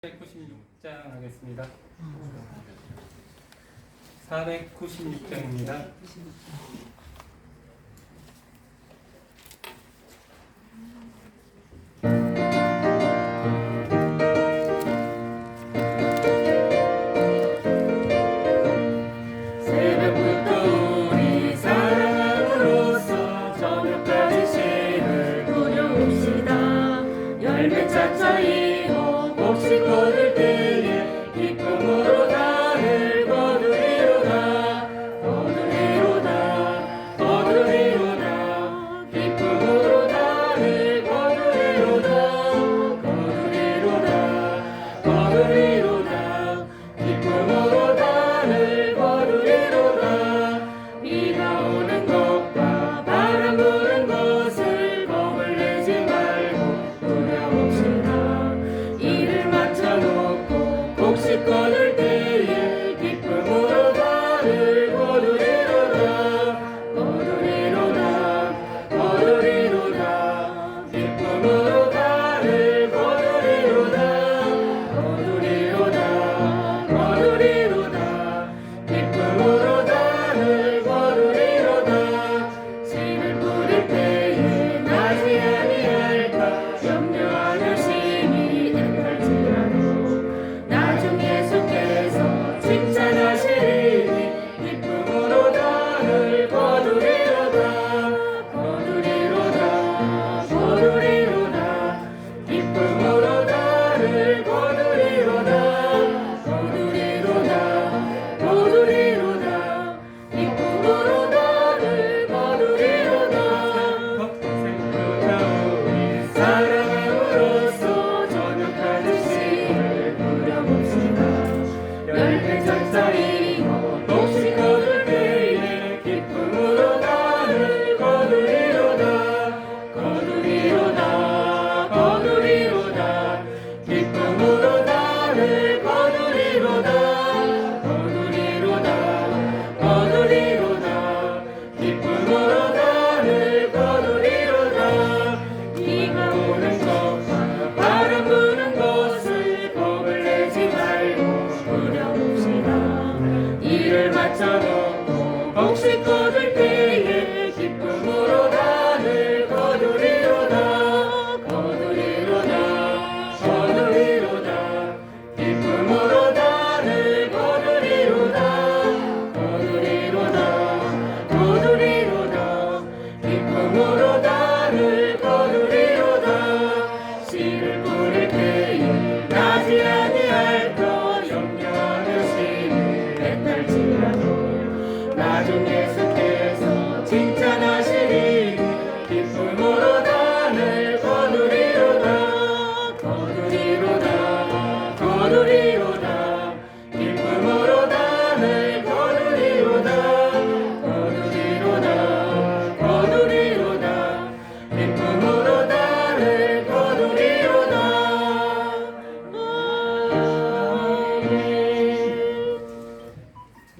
496장 하겠습니다. 496장입니다.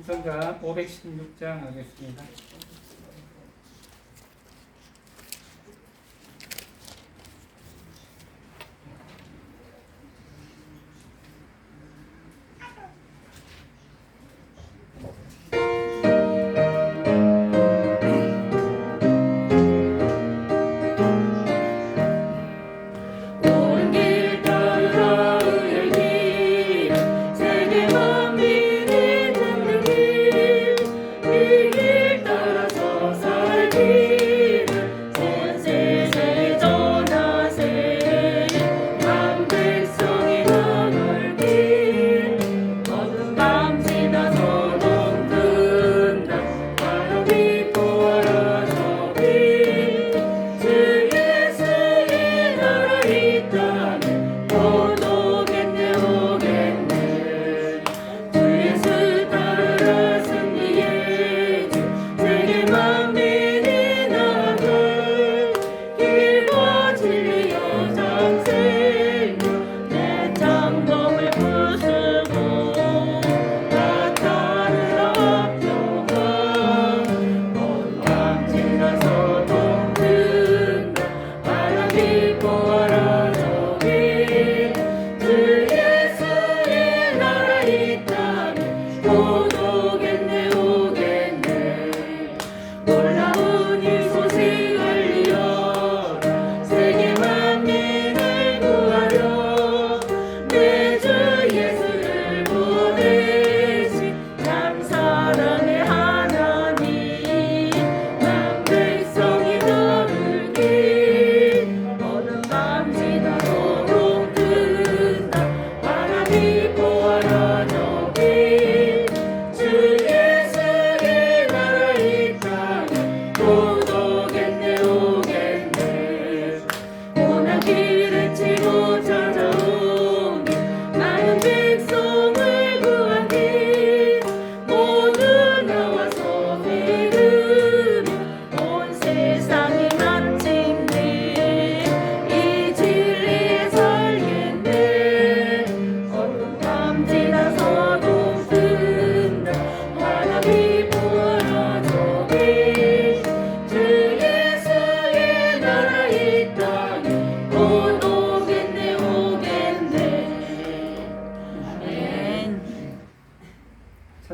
찬송가 516장 하겠습니다. 세계만 믿는 길, 그 길 따라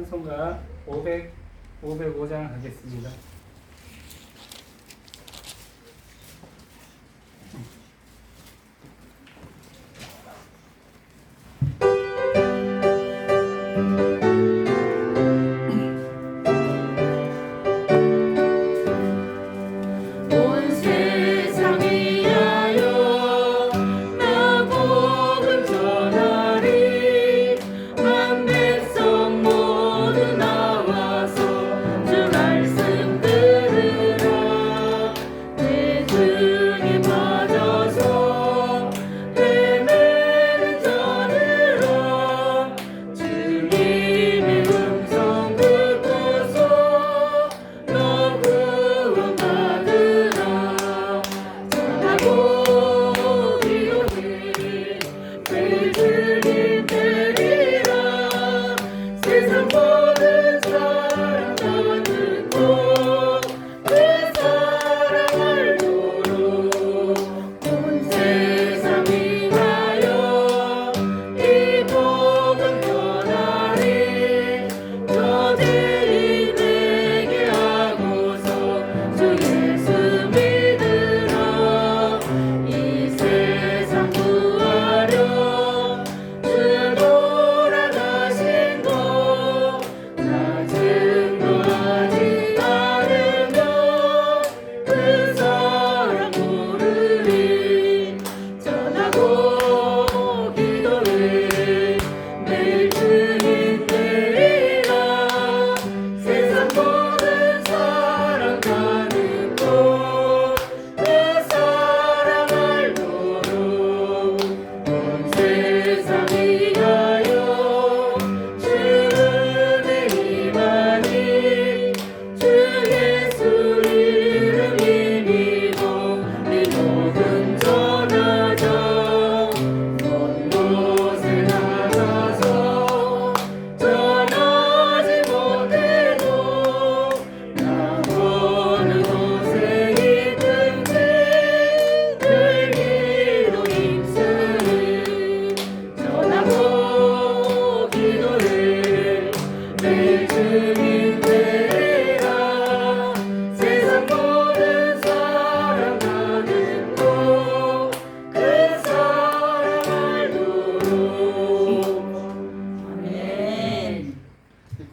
찬송가 505장 하겠습니다.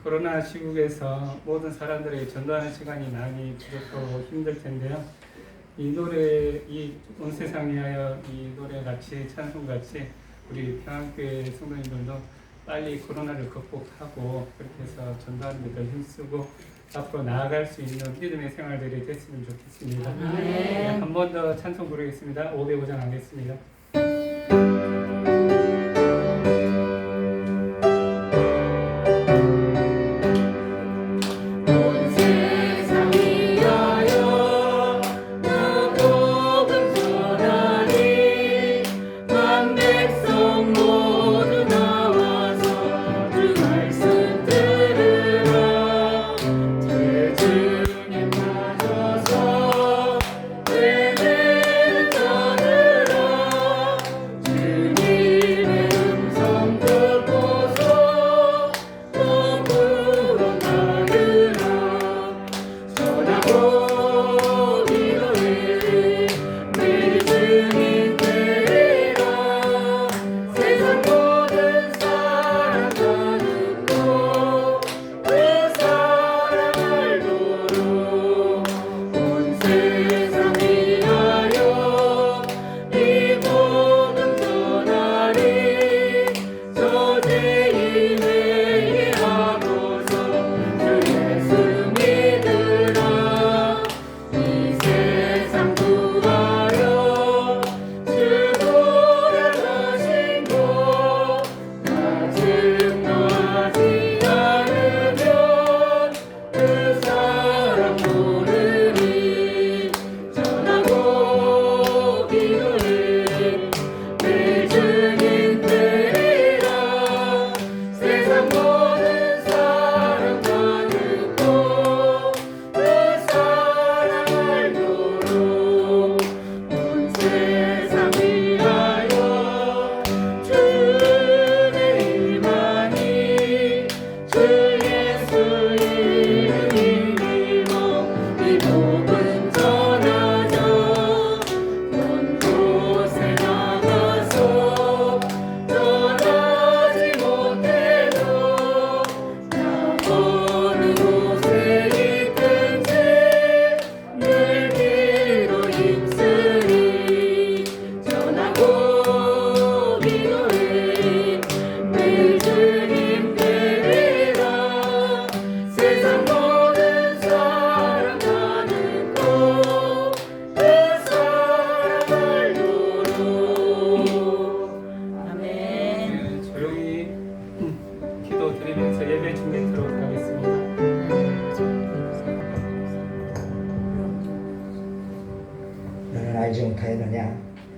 코로나 시국에서 모든 사람들에게 전도하는 시간이 많이 부족하고 힘들 텐데요. 이 노래, 이 온 세상 위하여 이 노래 같이 찬송 같이 우리 평안교회 성도님들도 빨리 코로나를 극복하고 그렇게 해서 전도하는 데 더 힘쓰고 앞으로 나아갈 수 있는 믿음의 생활들이 됐으면 좋겠습니다. 네, 한 번 더 찬송 부르겠습니다. 505장 하겠습니다. 주님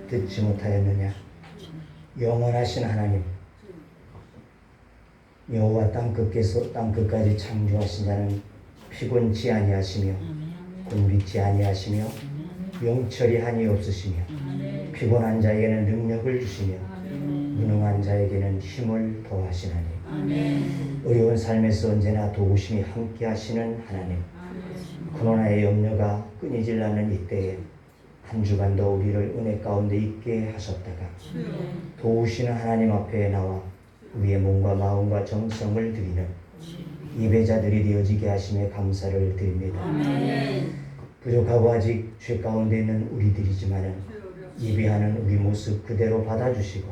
듣지 못하였느냐? 영원하신 하나님, 여호와 땅끝까지 창조하신 자는 피곤치 아니하시며 곤비치 아니하시며 영철이 한이 없으시며 피곤한 자에게는 능력을 주시며 무능한 자에게는 힘을 더하시나니 어려운 삶에서 언제나 도우심이 함께 하시는 하나님, 코로나의 염려가 끊이질 않는 이때에 한 주간도 우리를 은혜 가운데 있게 하셨다가 도우시는 하나님 앞에 나와 우리의 몸과 마음과 정성을 드리는 예배자들이 되어지게 하심에 감사를 드립니다. 부족하고 아직 죄 가운데 있는 우리들이지만은 예배하는 우리 모습 그대로 받아주시고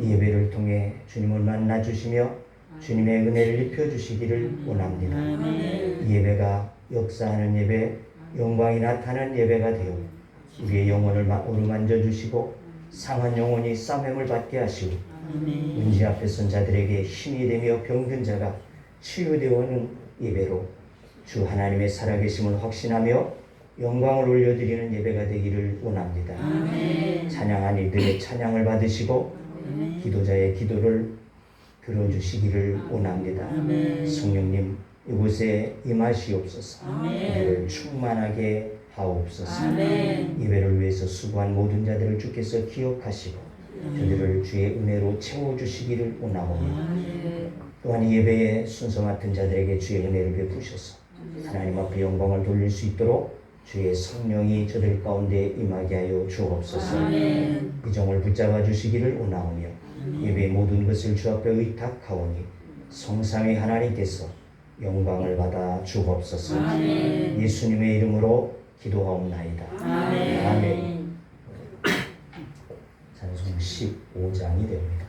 예배를 통해 주님을 만나주시며 주님의 은혜를 입혀주시기를 원합니다. 예배가 역사하는 예배, 영광이 나타나는 예배가 되어 우리의 영혼을 어루만져 주시고 상한 영혼이 싸매을 받게 하시고 문제 앞에 선 자들에게 힘이 되며 병든 자가 치유되어 오는 예배로 주 하나님의 살아계심을 확신하며 영광을 올려드리는 예배가 되기를 원합니다. 찬양한 이들의 찬양을 받으시고 기도자의 기도를 들어주시기를 원합니다. 성령님, 이곳에 임하시옵소서. 우리를 충만하게 하옵소서. 예배를 위해서 수고한 모든 자들을 주께서 기억하시고 저들을 주의 은혜로 채워주시기를 원하오며 또한 이 예배에 순서 맡은 자들에게 주의 은혜를 베푸셔서 하나님 앞에 영광을 돌릴 수 있도록 주의 성령이 저들 가운데 임하게 하여 주옵소서. 이 종을 붙잡아 주시기를 원하오며 예배의 모든 것을 주 앞에 의탁하오니 성삼위 하나님께서 영광을 받아 주옵소서. 예수님의 이름으로 기도하옵나이다. 아멘. 찬송 15장이 됩니다.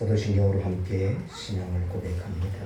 사도신경으로 함께 신앙을 고백합니다.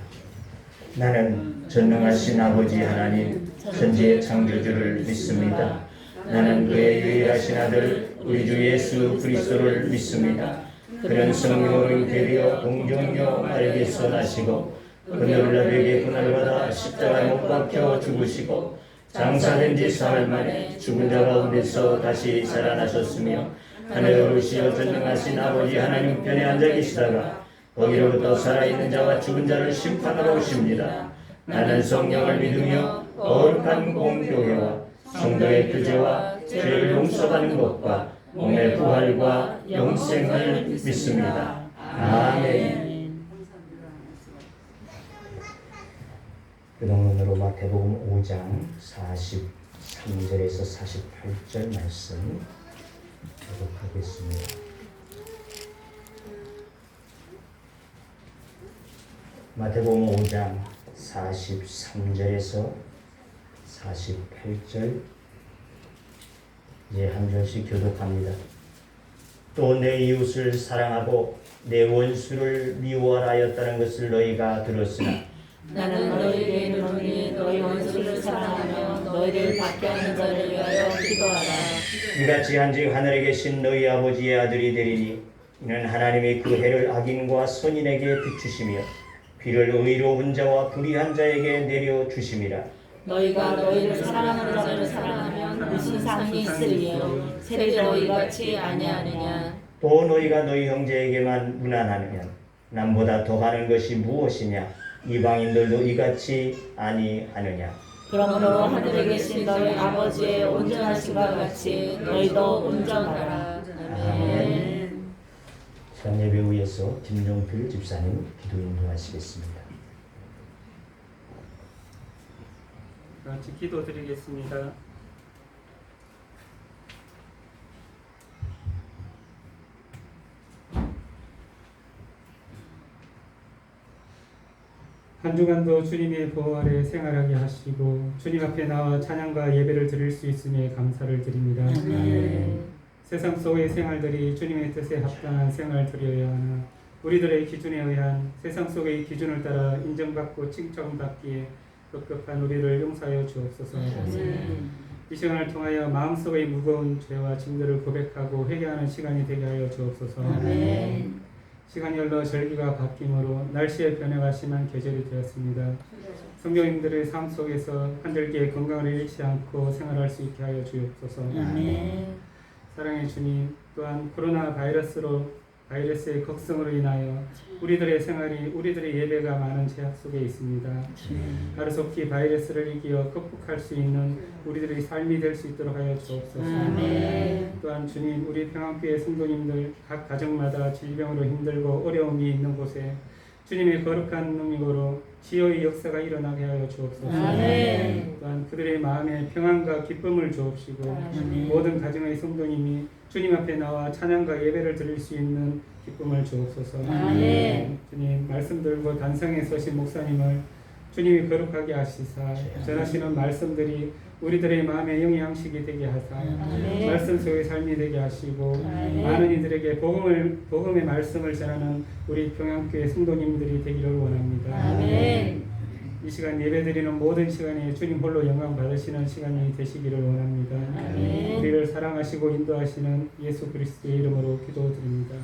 나는 전능하신 아버지 하나님 천지의 창조주를 믿습니다. 나는 그의 유일하신 아들 우리 주 예수 그리스도를 믿습니다. 그는 성령으로 잉태되어 동정녀 마리아에서 나시고 그늘라에게 고난받아 십자가에 못 박혀 죽으시고 장사된 지 사흘 만에 죽은 자 가운데서 다시 살아나셨으며 하늘에 오르시어 전능하신 아버지 하나님 편에 앉아 계시다가 거기로부터 살아있는 자와 죽은 자를 심판하러 오십니다. 나는 성령을 믿으며 거룩한 공교회와 성도의 교제와 죄를 용서받는 것과 몸의 부활과 영생을 믿습니다. 아멘. 교독론으로 마태복음 5장 43절에서 48절 말씀 교독하겠습니다. 마태복음 5장 43절에서 48절 이제 한 절씩 교독합니다. 또 내 이웃을 사랑하고 내 원수를 미워하라 하였다는 것을 너희가 들었으나 나는 너희에게 이르노니 너희 원수를 사랑하며 너희를 받게 하는 자를 위하여 기도하라. 이같이 한즉 하늘에 계신 너희 아버지의 아들이 되리니 이는 하나님이 그 해를 악인과 선인에게 비추시며 비를 의로운 자와 불의한 자에게 내려 주심이라. 너희가 너희를 사랑하는 자를 사랑하면 그 신상이 있으리요 세례로 이같이 아니하느냐. 또 너희가 너희 형제에게만 무난하느냐 남보다 더 하는 것이 무엇이냐. 이방인들도 이같이 아니하느냐. 그러므로 하늘에 계신 너희 아버지의 온전하심과 같이 너희도 온전하라. 아멘. 예배 후에서 김종필 집사님 기도 인도하시겠습니다. 같이 기도드리겠습니다. 한 주간도 주님의 보호 아래 생활하게 하시고 주님 앞에 나와 찬양과 예배를 드릴 수 있음에 감사를 드립니다. 세상 속의 생활들이 주님의 뜻에 합당한 생활들이어야 하나 우리들의 기준에 의한 세상 속의 기준을 따라 인정받고 칭찬받기에 급급한 우리를 용서하여 주옵소서. 이 시간을 통하여 마음속의 무거운 죄와 짐들을 고백하고 회개하는 시간이 되게 하여 주옵소서. 시간이 흘러 절기가 바뀜으로 날씨의 변화가 심한 계절이 되었습니다. 성도님들의 삶 속에서 한절기의 건강을 잃지 않고 생활할 수 있게 하여 주옵소서. 사랑의 주님, 또한 코로나 바이러스의 걱정으로 인하여 우리들의 생활이 우리들의 예배가 많은 제약 속에 있습니다. 하루속히 바이러스를 이기어 극복할 수 있는 우리들의 삶이 될 수 있도록 하여 주옵소서. 또한 주님, 우리 평안교회 성도님들 각 가정마다 질병으로 힘들고 어려움이 있는 곳에 주님의 거룩한 능력으로 치유의 역사가 일어나게 하여 주옵소서. 또한 그들의 마음에 평안과 기쁨을 주옵시고 모든 가정의 성도님이 주님 앞에 나와 찬양과 예배를 드릴 수 있는 기쁨을 주옵소서. 주님, 말씀 들고 단상에 서신 목사님을 주님이 거룩하게 하시사 전하시는 말씀들이 우리들의 마음의 영양식이 되게 하사 말씀 속의 삶이 되게 하시고 많은 이들에게 복음의 말씀을 전하는 우리 평양교회 성도님들이 되기를 원합니다. 이 시간 예배드리는 모든 시간에 주님 홀로 영광 받으시는 시간이 되시기를 원합니다. 우리를 사랑하시고 인도하시는 예수 그리스도의 이름으로 기도드립니다.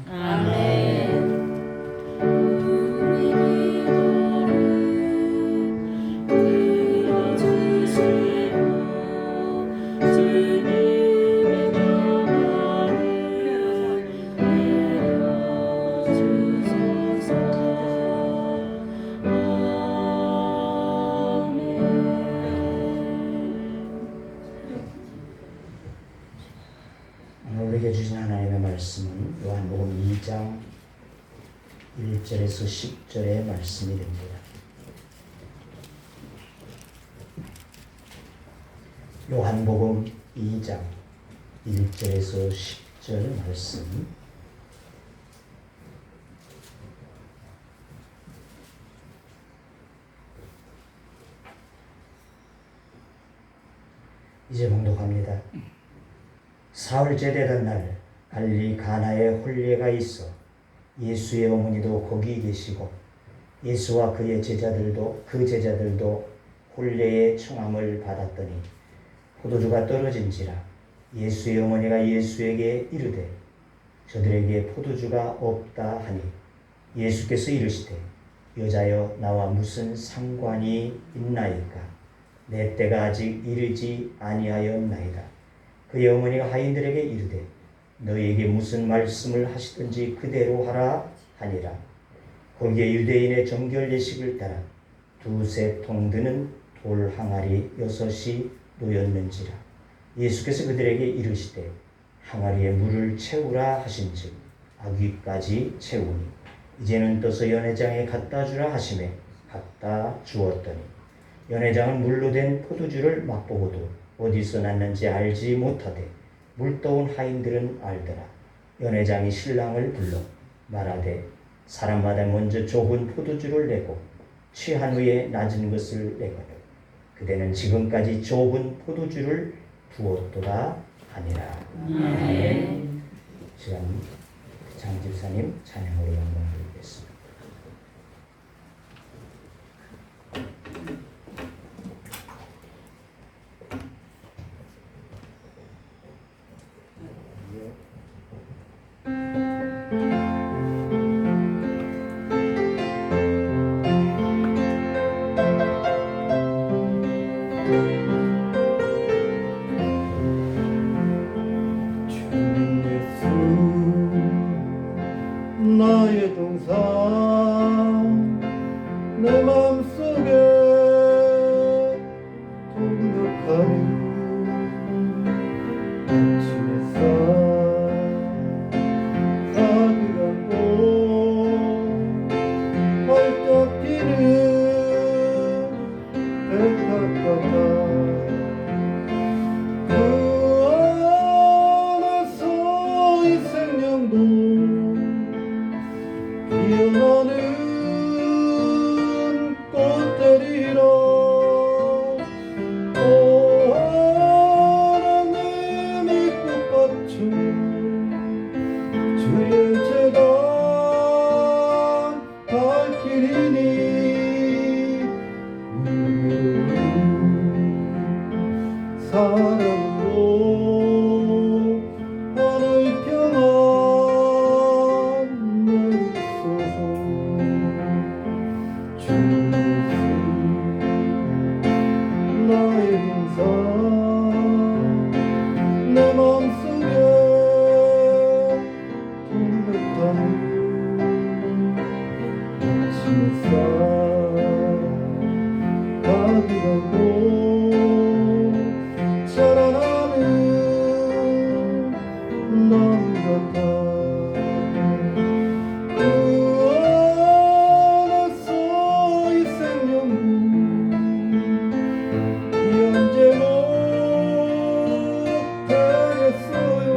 우리에게 주신 하나님의 말씀은 요한복음 2장 1절에서 10절의 말씀이 됩니다. 요한복음 2장 1절에서 10절 말씀. 이제 봉독합니다. 사흘째 되던 날 갈릴리 가나에 혼례가 있어 예수의 어머니도 거기 계시고 예수와 그의 제자들도 혼례의 청함을 받았더니 포도주가 떨어진지라 예수의 어머니가 예수에게 이르되 저들에게 포도주가 없다 하니 예수께서 이르시되 여자여 나와 무슨 상관이 있나이까? 내 때가 아직 이르지 아니하였나이다. 그의 어머니가 하인들에게 이르되 너희에게 무슨 말씀을 하시든지 그대로 하라 하니라. 거기에 유대인의 정결 예식을 따라 두세 통 드는 돌 항아리 6이 놓였는지라. 예수께서 그들에게 이르시되 항아리에 물을 채우라 하신즉 아귀까지 채우니 이제는 떠서 연회장에 갖다 주라 하시매 갖다 주었더니 연회장은 물로 된 포도주를 맛보고도 어디서 났는지 알지 못하되 물떠온 하인들은 알더라. 연회장이 신랑을 불러 말하되 사람마다 먼저 좋은 포도주를 내고 취한 후에 낮은 것을 내거늘 그대는 지금까지 좋은 포도주를 두었도다 하니라. 아멘. 시간 장집사님 찬양으로 영광드리겠습니다. 나의 동상 내 맘속에 동력하리 아침 햇살 가득한 곳 활짝 피는 백합 같아 그 안에서 이 생명도 피어나는 꽃들이라 오 하나님이 꽃밭을 주의 재단 발길이니 사랑으로 하늘 평안 내주소서 주 나의 인상 내 맘속에 동백하는 아침 햇살 가득한 곳 자라나는 나무 같아 그 안에서 이 생명은 귀한 제목 되겠어요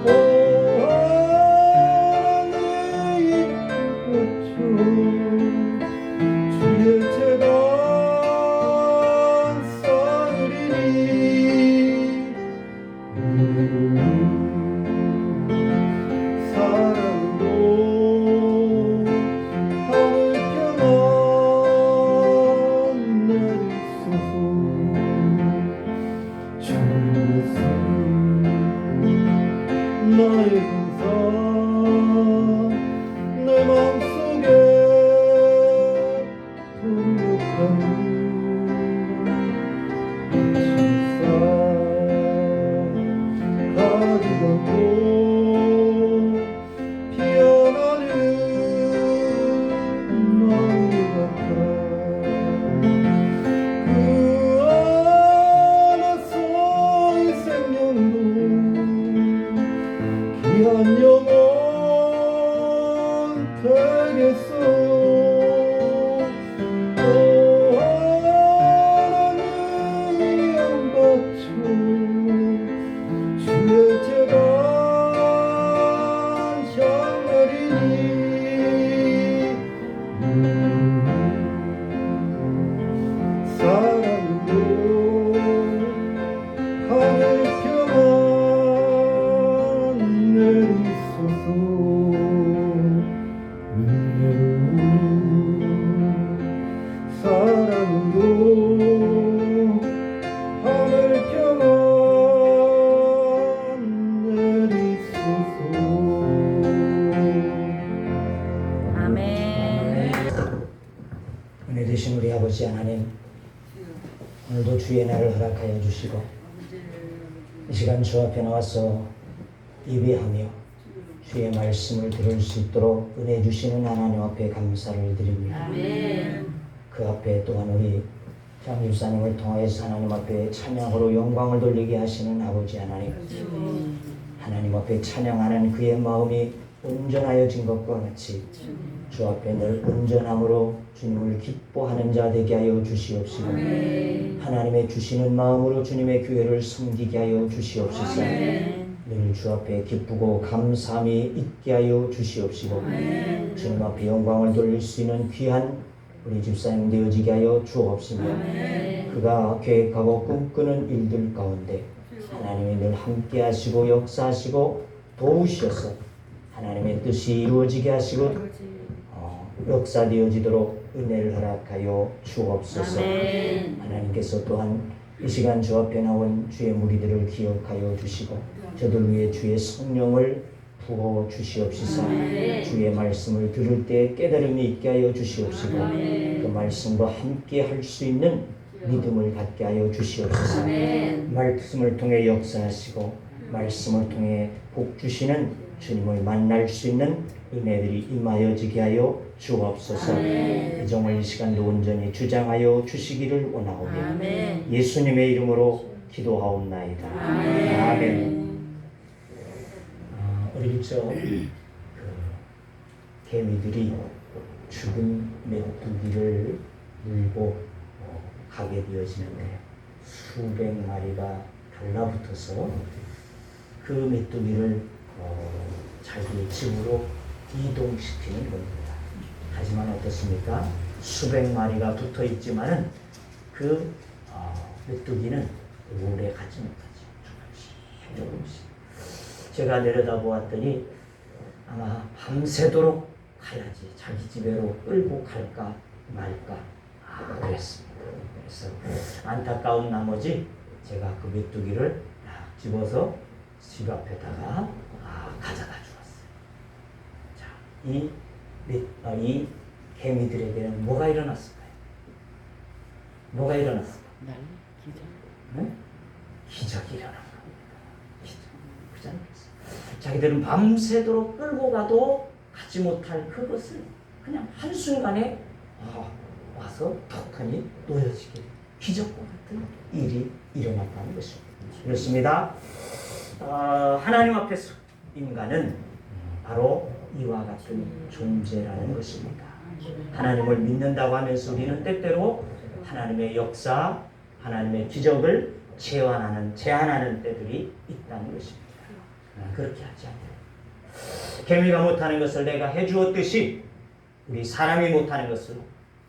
오 하나님 꽃을 주의 재단 우리 아버지 하나님, 오늘도 주의 날을 허락하여 주시고 이 시간 주 앞에 나와서 예배하며 주의 말씀을 들을 수 있도록 은혜 주시는 하나님 앞에 감사를 드립니다. 아멘. 그 앞에 또한 우리 장 집사님을 통하여서 하나님 앞에 찬양으로 영광을 돌리게 하시는 아버지 하나님, 하나님 앞에 찬양하는 그의 마음이 온전하여진 것과 같이 주 앞에 늘 온전함으로 주님을 기뻐하는 자 되게 하여 주시옵시고, 하나님의 주시는 마음으로 주님의 교회를 섬기게 하여 주시옵소서. 늘 주 앞에 기쁘고 감사함이 있게 하여 주시옵시고, 주님 앞에 영광을 돌릴 수 있는 귀한 우리 집사님 되어지게 하여 주옵시며, 그가 계획하고 꿈꾸는 일들 가운데 하나님이 늘 함께 하시고 역사하시고 도우셔서 하나님의 뜻이 이루어지게 하시고 역사되어지도록 은혜를 허락하여 주옵소서. 하나님께서 또한 이 시간 주 앞에 나온 주의 무리들을 기억하여 주시고 저들 위해 주의 성령을 부어 주시옵시서. 주의 말씀을 들을 때 깨달음이 있게 하여 주시옵시고 그 말씀과 함께 할 수 있는 믿음을 갖게 하여 주시옵소서. 말씀을 통해 역사하시고 말씀을 통해 복 주시는 주님을 만날 수 있는 은혜들이 임하여지게 하여 주옵소서. 이 종을 이 시간도 온전히 주장하여 주시기를 원하오며 예수님의 이름으로 기도하옵나이다. 아멘. 어릴 적 개미들이 죽은 메뚜기를 물고 가게 되어지는데 수백 마리가 달라붙어서 그 메뚜기를 자기 집으로 이동시키는 겁니다. 하지만 어떻습니까? 수백 마리가 붙어 있지만은 그 메뚜기는 오래 가지 못하죠. 조금씩. 제가 내려다보았더니 아마 밤새도록 가야지 자기 집으로 끌고 갈까 말까 그랬습니다. 그래서 안타까운 나머지 제가 그 메뚜기를 딱 집어서 집 앞에다가 가져다 주었어요. 자, 이 개미들에게는 뭐가 일어났을까요? 뭐가 일어났을까요? 네? 기적이 일어난 겁니다. 기적. 그렇지 않겠어요? 자기들은 밤새도록 끌고 가도 가지 못할 그것을 그냥 한순간에 와서 턱하니 놓여지게 기적과 같은 일이 일어났다는 것입니다. 그렇습니다. 하나님 앞에서 인간은 바로 이와 같은 존재라는 것입니다. 하나님을 믿는다고 하면서 우리는 때때로 하나님의 역사, 하나님의 기적을 제한하는 때들이 있다는 것입니다. 그렇게 하지 않아요. 개미가 못하는 것을 내가 해주었듯이 우리 사람이 못하는 것을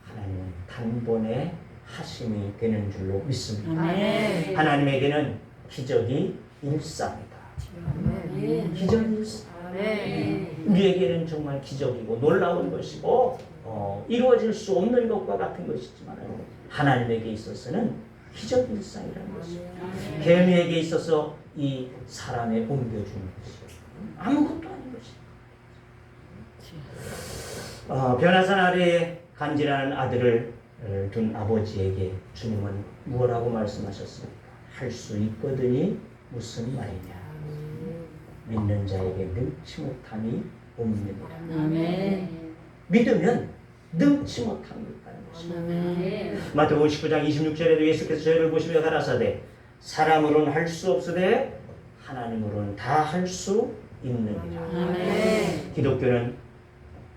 하나님은 단번에 하심이 되는 줄로 믿습니다. 하나님에게는 기적이 일상이다. 기적이 일상. 우리에게는 정말 기적이고 놀라운 것이고 이루어질 수 없는 것과 같은 것이지만 하나님에게 있어서는 기적 일상이라는 것입니다. 개미에게 있어서 이 사람에 옮겨주는 것이요 아무것도 아닌 것입니다. 변화산 아래에 간질하는 아들을 둔 아버지에게 주님은 무엇라고 말씀하셨습니까? 할 수 있거든이 무슨 말이냐? 믿는 자에게 능치 못함이 없느니라. 믿으면 능치 못함이 있다는 것입니다. 마태복음 19장 26절에도 예수께서 저희를 보시며 가라사대 사람으로는 할 수 없으되 하나님으로는 다 할 수 있느니라. 기독교는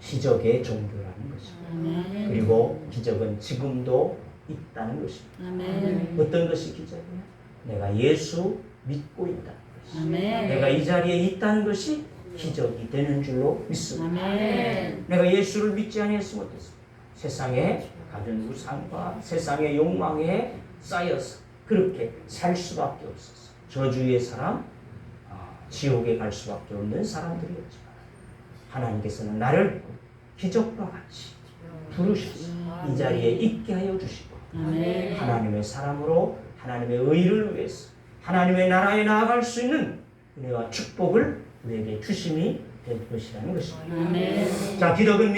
기적의 종교라는 것입니다. 그리고 기적은 지금도 있다는 것입니다. 어떤 것이 기적이냐? 내가 예수 믿고 있다는 것입니다. 내가 이 자리에 있다는 것이 기적이 되는 줄로 믿습니다. 내가 예수를 믿지 아니했으면 어떻습니까? 세상에 가진 우상과 세상의 욕망에 쌓여서 그렇게 살 수밖에 없었어. 저주의 사람, 지옥에 갈 수밖에 없는 사람들이었지만 하나님께서는 나를 기적과 같이 부르셔서 이 자리에 있게 하여 주시고 하나님의 사람으로 하나님의 의를 위해서 하나님의 나라에 나아갈 수 있는 은혜와 축복을 우리에게 주심이 될 것이라는 것입니다. 자, 기적은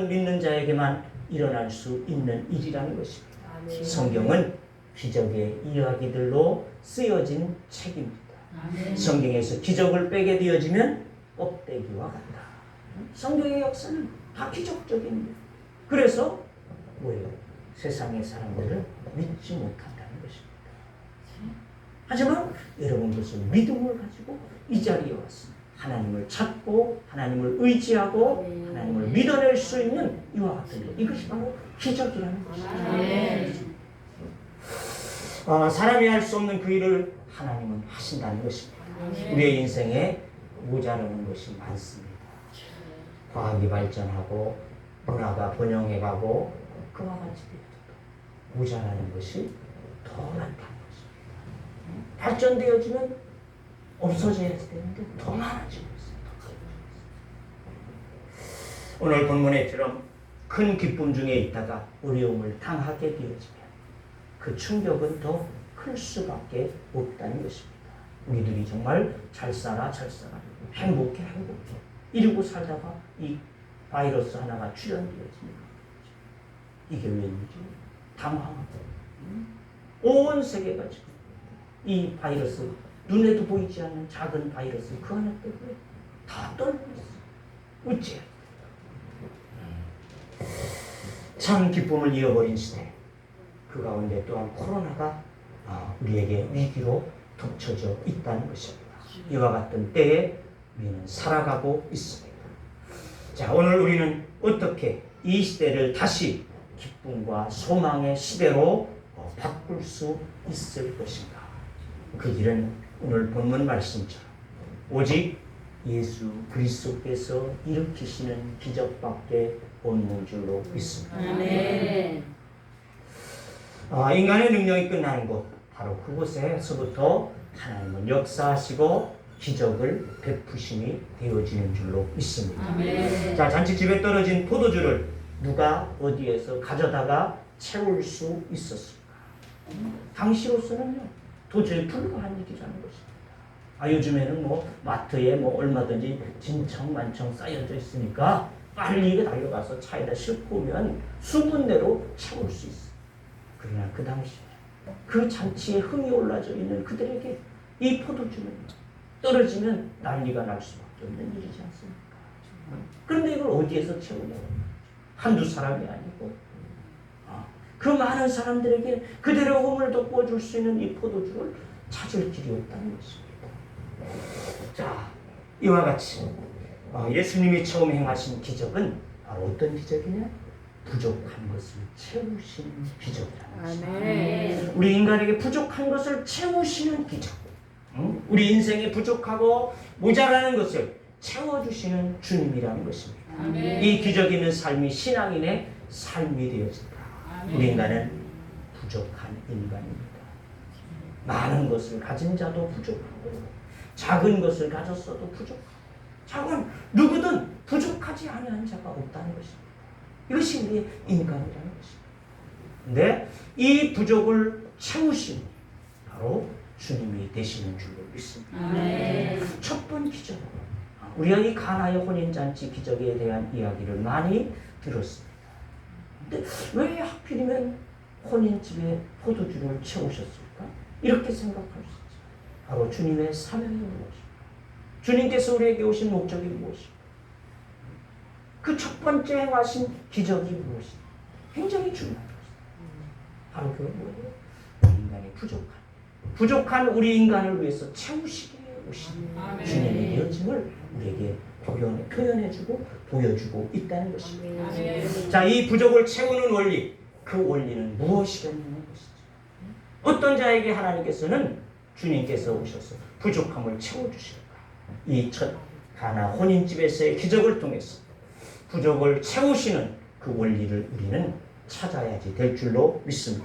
믿는 자에게만 일어날 수 있는 일이라는 것입니다. 성경은 기적의 이야기들로 쓰여진 책입니다. 성경에서 기적을 빼게 되어지면 껍데기와 같다. 성경의 역사는 다 기적적입니다. 그래서 뭐예요? 세상의 사람들을 믿지 못한다는 것입니다. 하지만 여러분 그것을 믿음을 가지고 이 자리에 왔습니다. 하나님을 찾고 하나님을 의지하고 하나님을 믿어낼 수 있는 이와 같은 것. 이것이 바로 기적이라는 것입니다. 사람이 할 수 없는 그 일을 하나님은 하신다는 것입니다. 우리의 인생에 모자라는 것이 많습니다. 과학이 발전하고 문화가 번영해가고 그와 같이 모자라는 것이 더 많다는 것입니다. 발전되어지면 없어져야 되는데 더 많아지고 있습니다. 오늘 본문에처럼 큰 기쁨 중에 있다가 어려움을 당하게 되어지면 그 충격은 더 클 수밖에 없다는 것입니다. 우리들이 정말 잘 살아 행복해 이러고 살다가 이 바이러스 하나가 출현되어집니다. 이게 웬일이지? 당황하고 온 세계가 지금 이 바이러스, 눈에도 보이지 않는 작은 바이러스 그 하나 때문에 다 떨고 있어. 어째? 참 기쁨을 잃어버린 시대. 그 가운데 또한 코로나가 우리에게 위기로 덮쳐져 있다는 것입니다. 이와 같은 때에 우리는 살아가고 있습니다. 자, 오늘 우리는 어떻게 이 시대를 다시 기쁨과 소망의 시대로 바꿀 수 있을 것인가? 그 길은 오늘 본문 말씀처럼 오직 예수 그리스도께서 일으키시는 기적밖에 없는 줄로 믿습니다. 아멘. 인간의 능력이 끝나는 곳, 바로 그곳에서부터 하나님은 역사하시고 기적을 베푸심이 되어지는 줄로 믿습니다. 아멘. 자, 잔치집에 떨어진 포도주를 누가 어디에서 가져다가 채울 수 있었을까? 당시로서는요, 도저히 불가한 일이라는 것입니다. 요즘에는 마트에 얼마든지 진청만청 쌓여져 있으니까 빨리 달려가서 차에다 싣고 오면 수분 내로 채울 수 있어요. 그러나 그 당시에 그 잔치에 흥이 올라져 있는 그들에게 이 포도주는 떨어지면 난리가 날 수밖에 없는 일이지 않습니까? 그런데 이걸 어디에서 채우냐고. 한두 사람이 아니고 그 많은 사람들에게 그대로 몸을 돋궈줄 수 있는 이 포도주를 찾을 길이 없다는 것입니다. 자, 이와 같이 예수님이 처음 행하신 기적은 바로 어떤 기적이냐? 부족한 것을 채우시는 기적이라는 것입니다. 우리 인간에게 부족한 것을 채우시는 기적. 우리 인생에 부족하고 모자라는 것을 채워주시는 주님이라는 것입니다. 이 기적 있는 삶이 신앙인의 삶이 되어진다. 우리 인간은 부족한 인간입니다. 많은 것을 가진 자도 부족하고 작은 것을 가졌어도 부족하고 누구든 부족하지 않은 자가 없다는 것입니다. 이것이 우리의 인간이라는 것입니다. 근데 이 부족을 채우신 바로 주님이 되시는 줄로 믿습니다. 첫 번 기적. 우리가 이 가나의 혼인잔치 기적에 대한 이야기를 많이 들었습니다. 근데 왜 하필이면 혼인집에 포도주를 채우셨을까? 이렇게 생각할 수 있죠. 바로 주님의 사명이 무엇입니까? 주님께서 우리에게 오신 목적이 무엇입니까? 그 첫 번째 행하신 기적이 무엇입니까? 굉장히 중요한 것입니다. 바로 그건 뭐예요? 인간의 부족한 우리 인간을 위해서 채우시기에 오신 주님의 되어짐을 우리에게 표현해주고 보여주고 있다는 것입니다. 자, 이 부족을 채우는 원리, 그 원리는 무엇이겠냐는 것이죠. 어떤 자에게 하나님께서는 주님께서 오셔서 부족함을 채워주실까? 이 첫 가나 혼인집에서의 기적을 통해서 부족을 채우시는 그 원리를 우리는 찾아야지 될 줄로 믿습니다.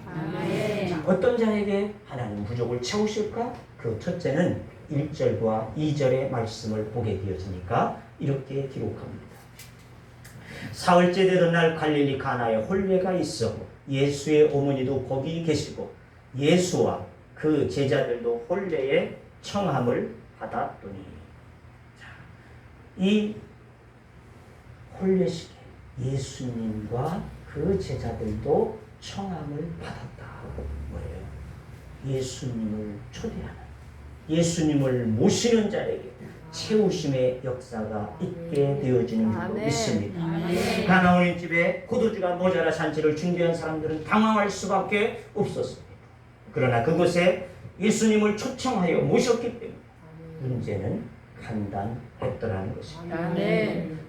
자, 어떤 자에게 하나님 부족을 채우실까? 그 첫째는 1절과 2절의 말씀을 보게 되어지니까 이렇게 기록합니다. 사흘째 되던 날 갈릴리 가나에 혼례가 있어 예수의 어머니도 거기 계시고 예수와 그 제자들도 혼례에 청함을 받았더니, 자, 이 혼례식에 예수님과 그 제자들도 청함을 받았다. 뭐예요? 예수님을 초대하는, 예수님을 모시는 자에게 채우심의 역사가 있게 되어지는 줄로 믿습니다. 가나온인 집에 포도주가 모자라 잔치를 준비한 사람들은 당황할 수밖에 없었습니다. 그러나 그곳에 예수님을 초청하여 모셨기 때문에 문제는 간단했더라는 것입니다.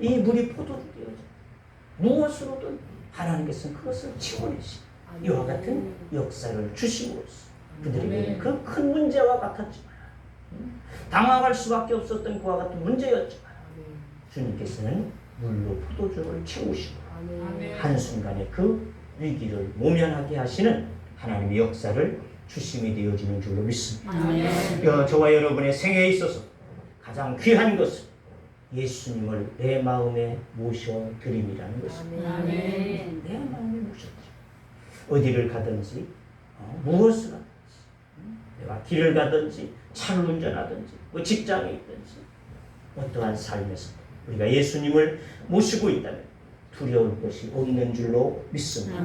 이 물이 포도주 되어져 무엇으로든 하나님께서는 그것을 채워내시 이와 같은 역사를 주심으로써 그들에게 그 큰 문제와 같았지만 당황할 수밖에 없었던 그와 같은 문제였지만 주님께서는 물로 포도주를 채우시고 한순간에 그 위기를 모면하게 하시는 하나님의 역사를 주심이 되어지는 줄로 믿습니다. 저와 여러분의 생애에 있어서 가장 귀한 것은 예수님을 내 마음에 모셔드림이라는 것입니다. 내 마음에 모셔드림. 어디를 가든지 무엇을 하든지 내가 길을 가든지 차를 운전하든지 뭐 직장에 있든지 어떠한 삶에서 우리가 예수님을 모시고 있다면 두려울 것이 없는 줄로 믿습니다.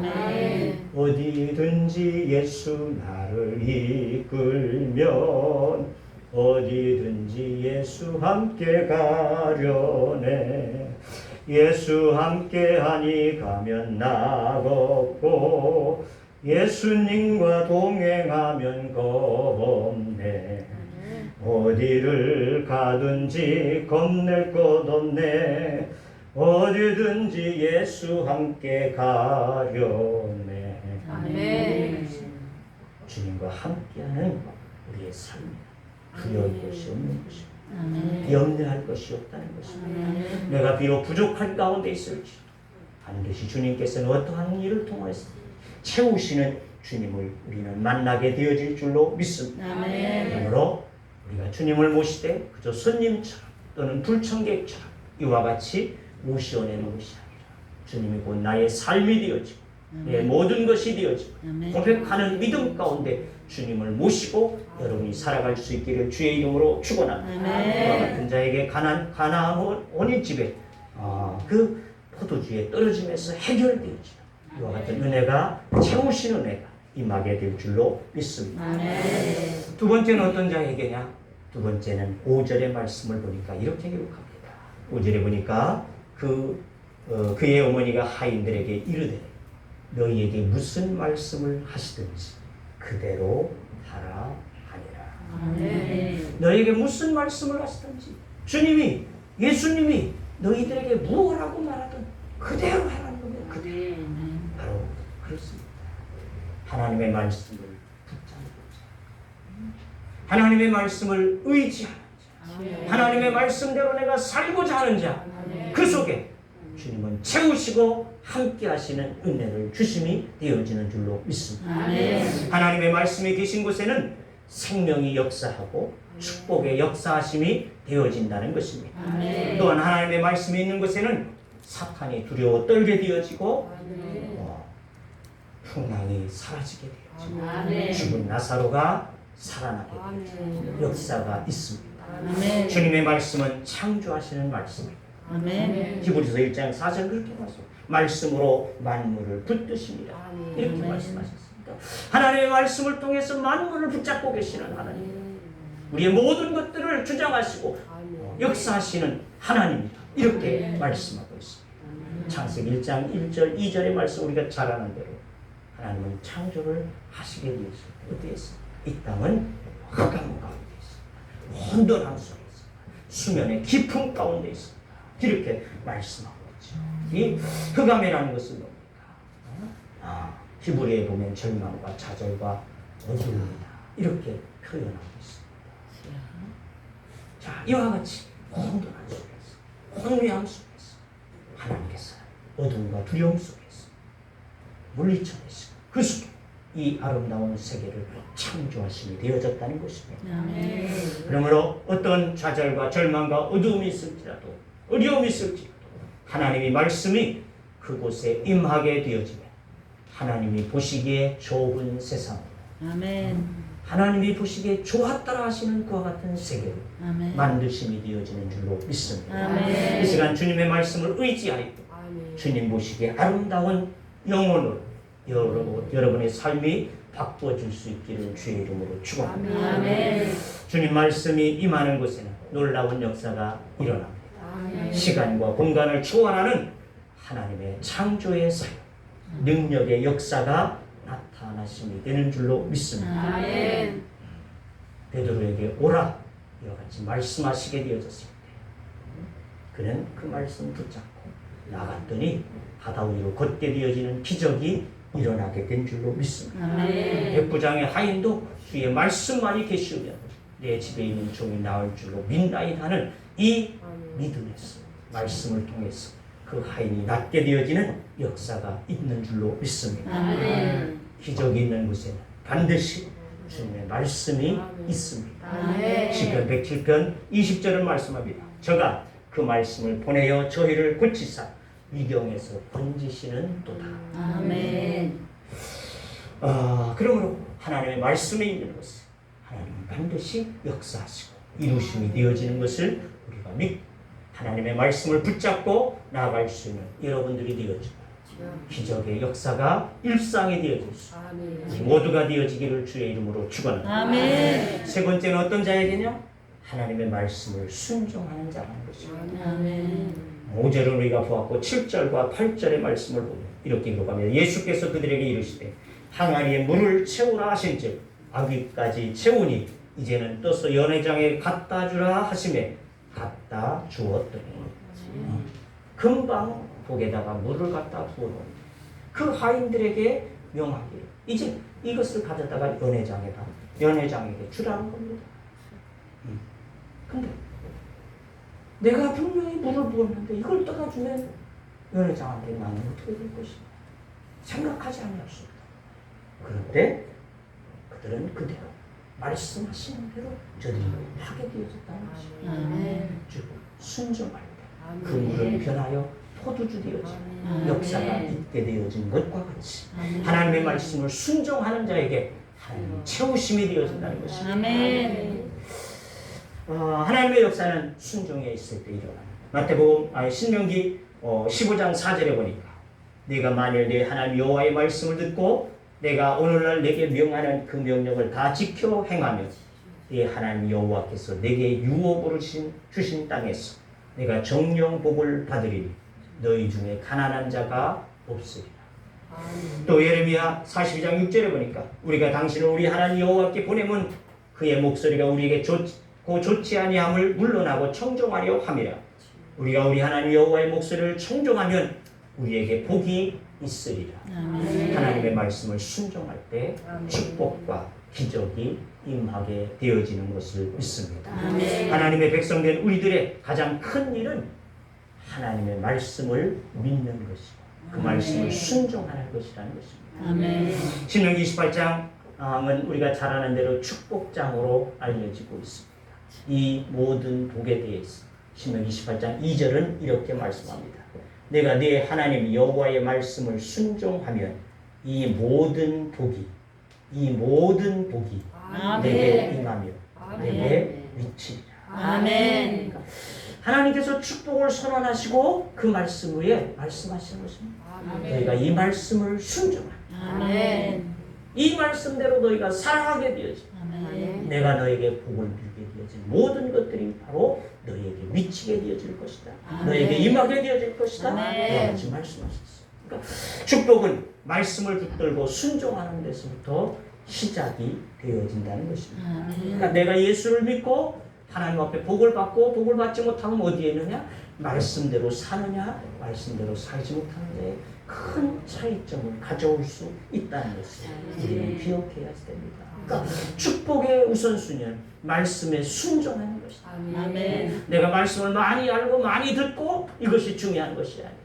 어디든지 예수 나를 이끌면 어디든지 예수 함께 가려네. 예수 함께하니 가면 나겁고 예수님과 동행하면 겁없네. 어디를 가든지 겁낼 것 없네. 어디든지 예수 함께 가려네. 주님과 함께하는 우리의 삶이다. 두려울 것이 없는 것입니다. 염려할 것이 없다는 것입니다. 내가 비록 부족할 가운데 있을지 반드시 주님께서는 어떠한 일을 통해서 채우시는 주님을 우리는 만나게 되어질 줄로 믿습니다. 그러므로 우리가 주님을 모실 때 그저 손님처럼 또는 불청객처럼 이와 같이 모셔내는 것이 아니라 주님이 곧 나의 삶이 되어지고 내 모든 것이 되어지고 고백하는 믿음 가운데 주님을 모시고 여러분이 살아갈 수 있기를 주의 이름으로 축원합니다. 그와 같은 자에게 가나안 온인 집에 그 포도주에 떨어짐에서 해결되어지는 이와 같은 은혜가 채우시는 은혜가 임하게 될 줄로 믿습니다. 두 번째는 어떤 자에게냐? 두 번째는 5절의 말씀을 보니까 이렇게 기록합니다. 5절에 보니까 그의 어머니가 하인들에게 이르되 너희에게 무슨 말씀을 하시든지 그대로 하라 하니라. 너희에게 무슨 말씀을 하시든지 주님이 예수님이 너희들에게 무엇라고 말하든 그대로 하라는 겁니다. 그대로. 바로 그렇습니다. 하나님의 말씀을 붙잡는 자, 하나님의 말씀을 의지하는 자, 하나님의 말씀대로 내가 살고자 하는 자, 그 속에 주님은 채우시고 함께 하시는 은혜를 주심이 되어지는 줄로 믿습니다. 하나님의 말씀이 계신 곳에는 생명이 역사하고 축복의 역사하심이 되어진다는 것입니다. 또한 하나님의 말씀이 있는 곳에는 사탄이 두려워 떨게 되어지고 풍랑이 사라지게 되어지고 죽은 나사로가 살아나게 되어지는 역사가 있습니다. 주님의 말씀은 창조하시는 말씀입니다. 히브리서 1장 4절 그렇게 말씀합니다. 말씀으로 만물을 붙드십니다. 이렇게 말씀하셨습니다. 하나님의 말씀을 통해서 만물을 붙잡고 계시는 하나님, 우리의 모든 것들을 주장하시고 역사하시는 하나님이다. 이렇게 말씀하고 있습니다. 창세기 1장 1절 2절의 말씀 우리가 잘 아는 대로 하나님은 창조를 하시게 되었습니다. 어떻게 했습니까? 이 땅은 흑암 가운데 있습니다. 혼돈함 속에 있습니다. 수면의 깊은 가운데 있습니다. 이렇게 말씀하고 있죠. 이 흑암이라는 것은 뭡니까? 히브리에 보면 절망과 좌절과 어두움이다. 이렇게 표현하고 있습니다. 자, 이와 같이 혼돈한 속에서, 혼미함 속에서 하나님께서 어둠과 두려움 속에서 물리쳐내시고 그 속에 이 아름다운 세계를 창조하심이 되어졌다는 것입니다. 그러므로 어떤 좌절과 절망과 어두움이 있을지라도 어려움이 있을지라도 하나님의 말씀이 그곳에 임하게 되어지면 하나님이 보시기에 좋은 세상, 하나님이 보시기에 좋았더라 하시는 그와 같은 세계를 만드심이 되어지는 줄로 믿습니다. 이 시간 주님의 말씀을 의지하여 주님 보시기에 아름다운 영혼으로 여러분의 삶이 바꿔질 수 있기를 주의 이름으로 축원합니다. 아멘. 주님 말씀이 임하는 곳에는 놀라운 역사가 일어납니다. 아멘. 시간과 공간을 초월하는 하나님의 창조의 사역, 능력의 역사가 나타나심이 되는 줄로 믿습니다. 아멘. 베드로에게 오라 이와 같이 말씀하시게 되어졌을 때 그는 그 말씀 붙잡고 나갔더니 바다 위로 걷게 되어지는 기적이 일어나게 된 줄로 믿습니다. 아멘. 백부장의 하인도 주의 말씀만이 계시오면 내 집에 있는 종이 나을 줄로 믿나이다는 이 믿음에서 말씀을 통해서 그 하인이 낫게 되어지는 역사가 있는 줄로 믿습니다. 아멘. 기적이 있는 곳에는 반드시 주님의 말씀이 있습니다. 아멘. 시편 107편 20절은 말씀합니다. 저가 그 말씀을 보내어 저희를 고치사 위경에서 건지시는 도다. 아멘. 그러므로 하나님의 말씀이 있는 것은 하나님은 반드시 역사하시고 이루심이 되어지는 것을 우리가 믿고 하나님의 말씀을 붙잡고 나아갈 수 있는 여러분들이 되어지고 기적의 역사가 일상이 되어질 수 우리 모두가 되어지기를 주의 이름으로 축원합니다. 아멘. 세 번째는 어떤 자에게냐? 하나님의 말씀을 순종하는 자라는 것입니다. 아멘. 5절은 우리가 보았고 7절과 8절의 말씀을 보면 이렇게 기록합니다. 예수께서 그들에게 이르시되 항아리에 물을 채우라 하신즉 아귀까지 채우니 이제는 떠서 연회장에 갖다 주라 하시매 갖다 주었더니 금방 복에다가 물을 갖다 부어놓은 그 하인들에게 명하기를 이제 이것을 가져다가 연회장에게 주라는 겁니다. 근데 내가 분명히 물을 부었는데 이걸 떠다주면 연회장한테 나는 어떻게 될 것인가 생각하지 아니었습니다. 그런데 그들은 그대로 말씀하시는 대로 저들이 하게 되어졌다는 것입니다. 아멘. 즉 순종할 때 그 물은 변하여 포도주 되어지고 역사가 있게 되어진 것과 같이 하나님의 말씀을 순종하는 자에게 하나님의 채우심이 되어진다는 것입니다. 아멘. 하나님의 역사는 순종에 있을 때 일어납니다. 신명기 15장 4절에 보니까 네가 만일 내 하나님 여호와의 말씀을 듣고 내가 오늘날 내게 명하는 그 명령을 다 지켜 행하면 네 하나님 여호와께서 내게 유업으로 주신 땅에서 내가 정령 복을 받으리니 너희 중에 가난한 자가 없으리라. 또 예레미야 42장 6절에 보니까 우리가 당신을 우리 하나님 여호와께 보내면 그의 목소리가 우리에게 좋지 아니함을 물러나고 청종하려 함이라. 우리가 우리 하나님 여호와의 목소리를 청종하면 우리에게 복이 있으리라. 아멘. 하나님의 말씀을 순종할 때 축복과 기적이 임하게 되어지는 것을 믿습니다. 아멘. 하나님의 백성된 우리들의 가장 큰 일은 하나님의 말씀을 믿는 것이고 그 말씀을 순종하는 것이라는 것입니다. 아멘. 신명기 28장은 우리가 잘 아는 대로 축복장으로 알려지고 있습니다. 이 모든 복에 대해서 신명기 28장 2절은 이렇게 말씀합니다. 내가 네 하나님 여호와의 말씀을 순종하면 이 모든 복이 내게 아멘. 임하며 내게 미치리라. 아멘. 하나님께서 축복을 선언하시고 그 말씀 위에 말씀하시는 것입니다. 너희가 이 말씀을 순종하라. 아멘. 이 말씀대로 너희가 살아가게 되어지. 아멘. 내가 너에게 복을 빌게 되어진 모든 것들이 바로 너에게 미치게 되어질 것이다. 아멘. 너에게 임하게 되어질 것이다. 아멘. 같이 말씀하셨어요. 그러니까 축복은 말씀을 붙들고 순종하는 데서부터 시작이 되어진다는 것입니다. 아멘. 그러니까 내가 예수를 믿고 하나님 앞에 복을 받고 복을 받지 못하면 어디에 있느냐? 말씀대로 사느냐? 말씀대로 살지 못하는 데에 큰 차이점을 가져올 수 있다는 것을 우리는 기억해야 됩니다. 그러니까 축복의 우선순위는 말씀에 순종하는 것이다. 아멘. 내가 말씀을 많이 알고 많이 듣고 이것이 중요한 것이 아니에요.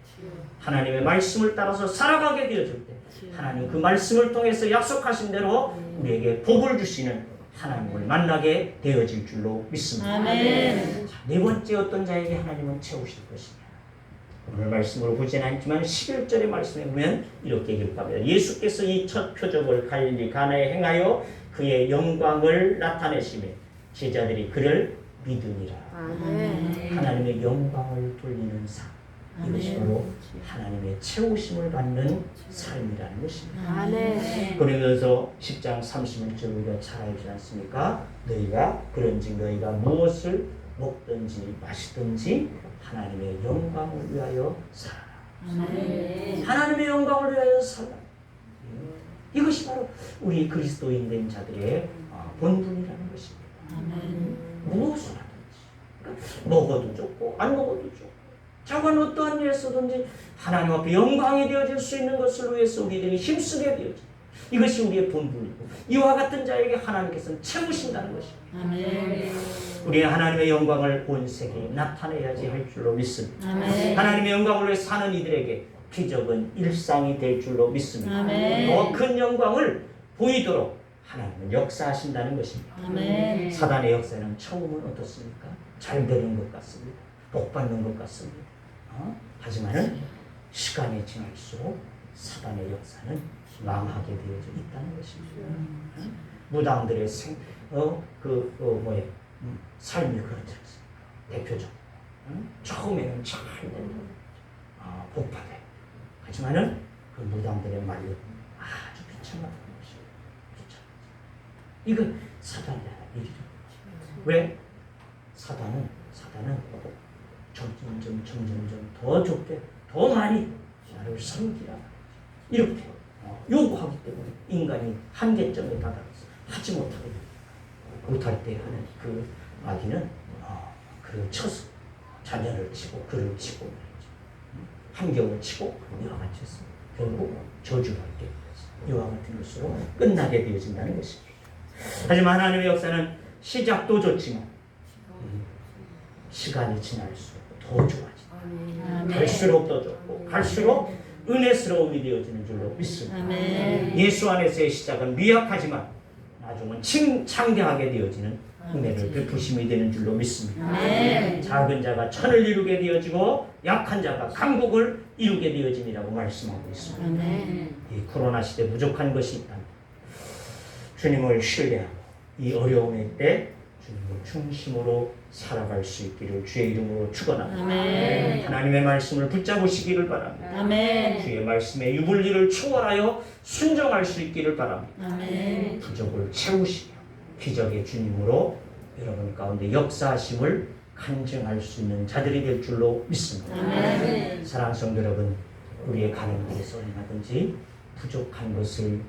하나님의 말씀을 따라서 살아가게 되어질 때 하나님 그 말씀을 통해서 약속하신 대로 우리에게 복을 주시는 하나님을 만나게 되어질 줄로 믿습니다. 아멘. 자, 네 번째 어떤 자에게 하나님은 채우실 것이냐. 오늘 말씀으로 보지는 않지만 11절의 말씀에 보면 이렇게 기록합니다. 예수께서 이 첫 표적을 갈릴리 가나에 행하여 그의 영광을 나타내시며 제자들이 그를 믿으니라. 아멘. 하나님의 영광을 돌리는 삶. 이것이 바로 하나님의 채우심을 받는 삶이라는 것입니다. 아멘. 그러면서 10장 31절 우리가 잘 알지 않습니까? 너희가 그런즉 너희가 무엇을 먹든지 마시든지 하나님의 영광을 위하여 살아라. 하나님의 영광을 위하여 살아라. 이것이 바로 우리 그리스도인 된 자들의 본분이라는 것입니다. 무엇을 하든지 그러니까 먹어도 좋고 안 먹어도 좋고 자관 어떠한 일에 서든지 하나님 앞에 영광이 되어질 수 있는 것을 위해서 우리들이 힘쓰게 되어져. 이것이 우리의 본분이고 이와 같은 자에게 하나님께서는 채우신다는 것입니다. 우리는 하나님의 영광을 온 세계에 나타내야지 할 줄로 믿습니다. 하나님의 영광을 위해 사는 이들에게 기적은 일상이 될 줄로 믿습니다. 더 큰 영광을 보이도록 하나님은 역사하신다는 것입니다. 사단의 역사는 처음은 어떻습니까? 잘 되는 것 같습니다. 복 받는 것 같습니다. 하지만은 시간이 지날수록 사단의 역사는 망하게 되어져 있다는 것입니다. 무당들의 삶이 그렇지 않습니까? 대표적으로 처음에는 잘 된다, 복 받아요. 하지만은 그 무당들의 말로 아주 비참하다는 것입니다. 이건 사단의 일이죠. 왜? 사단은 점점 더 좁게 더 많이 나를 섬기라 이렇게 요구하기 때문에 인간이 한계점에 다다라서 하지 못할 때 하는 그 아기는 그를 쳐서 자녀를 치고 그를 치고 환경을 치고 이와 같이 해서 결국 저주받게 이와 같은 것으로 끝나게 되어진다는 것입니다. 하지만 하나님의 역사는 시작도 좋지만 시간이 지날수록 더 좋아진다. 갈수록 더 좋고 갈수록 은혜스러움이 되어지는 줄로 믿습니다. 예수 안에서의 시작은 미약하지만 나중은 창대하게 되어지는 은혜를 베푸심이 되는 줄로 믿습니다. 작은 자가 천을 이루게 되어지고 약한 자가 강국을 이루게 되어짐이라고 말씀하고 있습니다. 이 코로나 시대 부족한 것이 있다. 주님을 신뢰하고 이 어려움의 때 주님을 중심으로 살아갈 수 있기를 주의 이름으로 축원합니다. 하나님의 말씀을 붙잡으시기를 바랍니다. 주의 말씀의 유불리를 초월하여 순종할 수 있기를 바랍니다. 부족을 채우시며 기적의 주님으로 여러분 가운데 역사하심을 간증할 수 있는 자들이 될 줄로 믿습니다. 사랑하는 성도 여러분, 우리의 가는 길에서 얼마든지 부족한 것을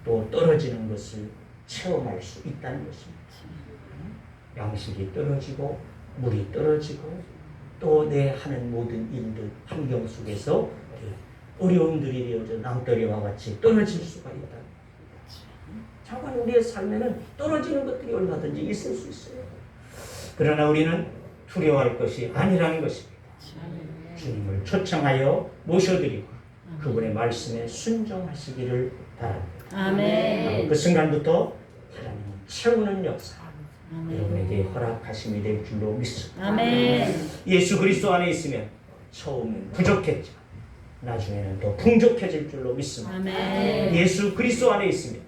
또 떨어지는 것을 체험할 수 있다는 것입니다. 양식이 떨어지고 물이 떨어지고 또 내 하는 모든 일들 환경 속에서 어려움들이 되어져 낭떠러리와 같이 떨어질 수가 있다. 자관 우리의 삶에는 떨어지는 것들이 얼마든지 있을 수 있어요. 그러나 우리는 두려워할 것이 아니라는 것입니다. 주님을 초청하여 모셔드리고 그분의 말씀에 순종하시기를 바랍니다. 그 순간부터 하나님은 채우는 역사 여러분에게 허락하심이 될 줄로 믿습니다. 예수 그리스도 안에 있으면 처음엔 부족했지만 나중에는 더 풍족해질 줄로 믿습니다. 예수 그리스도 안에 있으면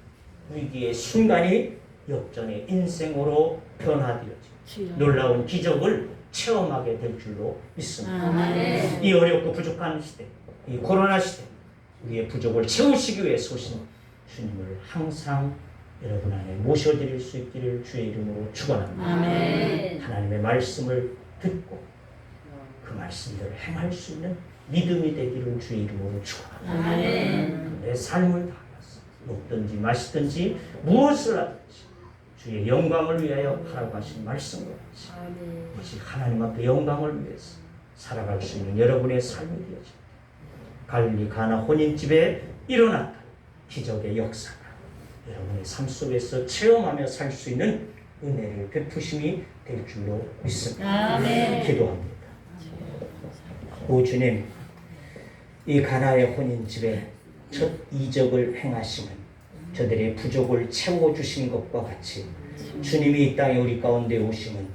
위기의 순간이 역전의 인생으로 변화되어지고 놀라운 기적을 체험하게 될 줄로 믿습니다. 이 어렵고 부족한 시대, 이 코로나 시대 우리의 부족을 채우시기 위해서 오신 주님을 항상 여러분 안에 모셔드릴 수 있기를 주의 이름으로 축원합니다. 하나님의 말씀을 듣고 그 말씀대로 행할 수 있는 믿음이 되기를 주의 이름으로 축원합니다. 내 삶을 다하여서 먹든지 마시든지 무엇을 하든지 주의 영광을 위하여 하라고 하신 말씀과 같이 오직 하나님 앞에 영광을 위해서 살아갈 수 있는 여러분의 삶이 되어집니다. 갈릴리 가나 혼인집에 일어났던 기적의 역사가 여러분의 삶 속에서 체험하며 살 수 있는 은혜를 베푸심이 될 줄로 믿습니다. 기도합니다. 오 주님, 이 가나의 혼인집에 첫 이적을 행하시는 저들의 부족을 채워주신 것과 같이 주님이 이 땅에 우리 가운데 오시면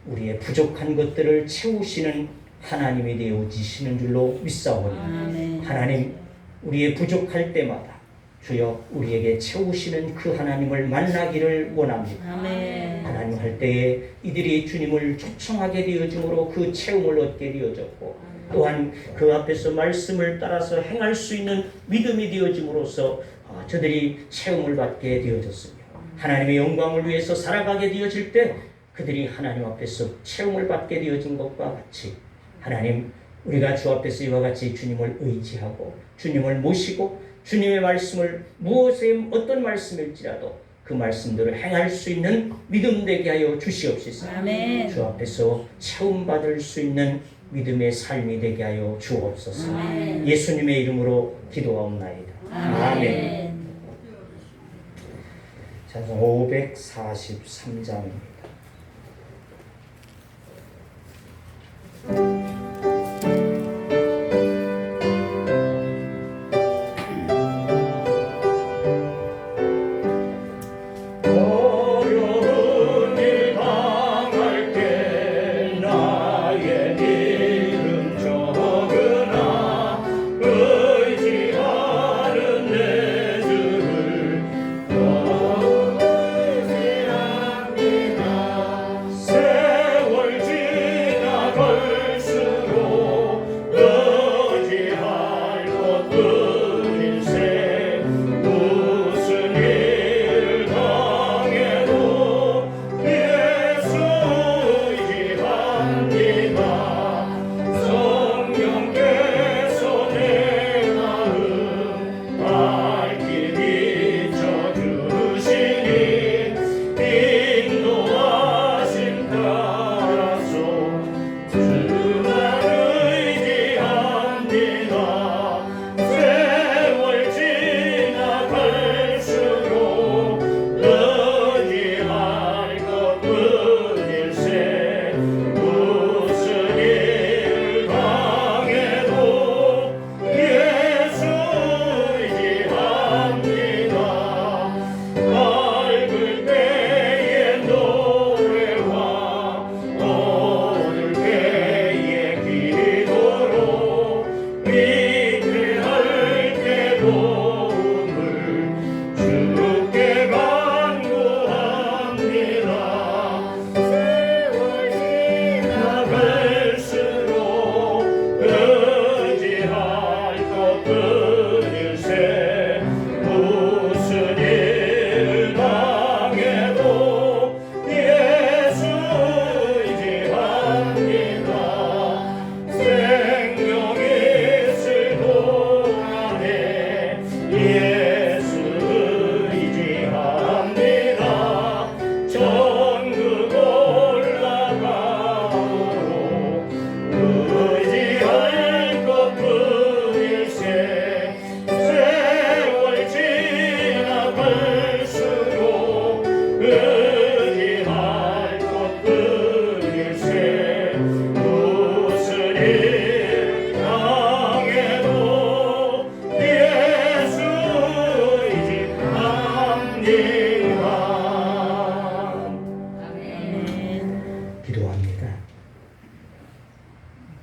우리의 부족한 것들을 채우시는 하나님이 되어지시는 줄로 믿사오니 하나님, 우리의 부족할 때마다 주여 우리에게 채우시는 그 하나님을 만나기를 원합니다. 하나님 할 때에 이들이 주님을 초청하게 되어짐으로 그 채움을 얻게 되어졌고 또한 그 앞에서 말씀을 따라서 행할 수 있는 믿음이 되어짐으로써 저들이 체험을 받게 되어졌으며 하나님의 영광을 위해서 살아가게 되어질 때 그들이 하나님 앞에서 체험을 받게 되어진 것과 같이 하나님, 우리가 주 앞에서 이와 같이 주님을 의지하고 주님을 모시고 주님의 말씀을 어떤 말씀일지라도 그 말씀대로 행할 수 있는 믿음 되게 하여 주시옵소서. 아멘. 주 앞에서 체험받을 수 있는 믿음의 삶이 되게 하여 주옵소서. 아멘. 예수님의 이름으로 기도하옵나이다. 아멘. 찬송 543장입니다.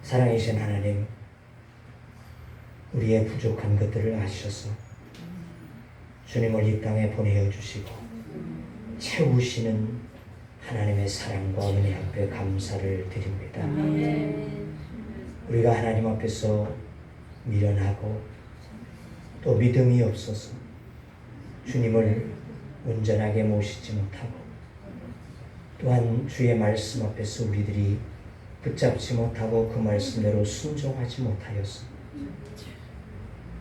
사랑이신 하나님, 우리의 부족한 것들을 아셔서 주님을 이 땅에 보내어 주시고 채우시는 하나님의 사랑과 은혜 앞에 감사를 드립니다. 우리가 하나님 앞에서 미련하고 또 믿음이 없어서 주님을 온전하게 모시지 못하고 또한 주의 말씀 앞에서 우리들이 붙잡지 못하고 그 말씀대로 순종하지 못하여서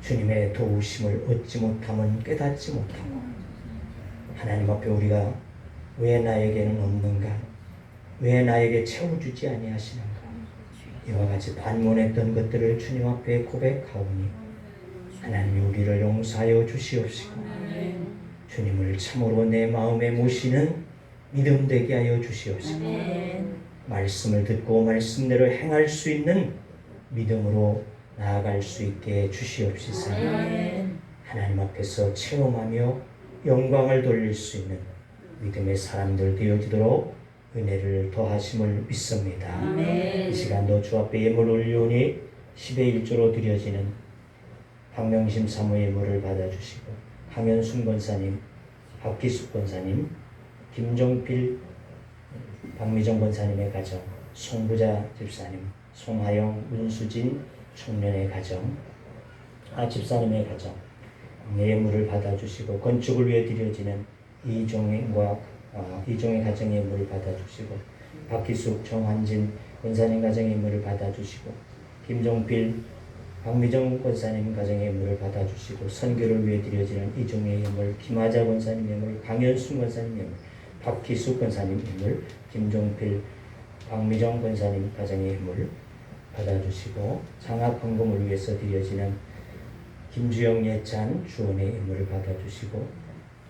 주님의 도우심을 얻지 못함은 깨닫지 못하고 하나님 앞에 우리가 왜 나에게는 없는가, 왜 나에게 채워주지 아니하시는가, 이와 같이 반문했던 것들을 주님 앞에 고백하오니 하나님이 우리를 용서하여 주시옵시고 주님을 참으로 내 마음에 모시는 믿음 되게 하여 주시옵시고 말씀을 듣고 말씀대로 행할 수 있는 믿음으로 나아갈 수 있게 주시옵시서. 하나님 앞에서 체험하며 영광을 돌릴 수 있는 믿음의 사람들 되어지도록 은혜를 더하심을 믿습니다. 이 시간도 주 앞에 예물 올리오니 10의 1조로 드려지는 박명심 사모의 예물을 받아주시고 황현순 권사님, 박기숙 권사님, 김종필 박미정 권사님의 가정, 송부자 집사님, 송하영, 문수진 청년의 가정, 집사님의 가정 예물을 받아주시고, 건축을 위해 드려지는 이종의 가정의 예물을 받아주시고, 박기숙, 정환진 권사님 가정의 예물을 받아주시고, 김종필, 박미정 권사님 가정의 예물을 받아주시고, 선교를 위해 드려지는 이종의 예물, 김하자 권사님 예물, 강현순 권사님 예물, 박기숙 권사님 예물, 김종필, 박미정 권사님 가정의 예물 받아주시고, 장학헌금을 위해서 드려지는 김주영 예찬 주원의 예물을 받아주시고,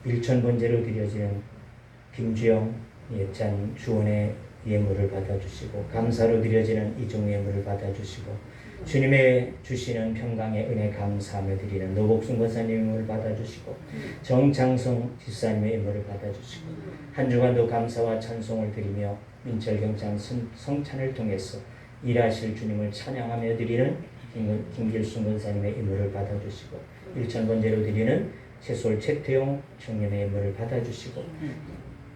일천번제로 드려지는 김주영 예찬 주원의 예물을 받아주시고, 감사로 드려지는 이종의 예물을 받아주시고, 주님의 주시는 평강의 은혜 감사하며 드리는 노복순 권사님 예물을 받아주시고, 정창성 집사님의 예물을 받아주시고, 한 주간도 감사와 찬송을 드리며 민철경장 성찬을 통해서 일하실 주님을 찬양하며 드리는 김길순 권사님의 예물을 받아주시고, 일천번제로 드리는 채솔 최태용 청년의 예물을 받아주시고,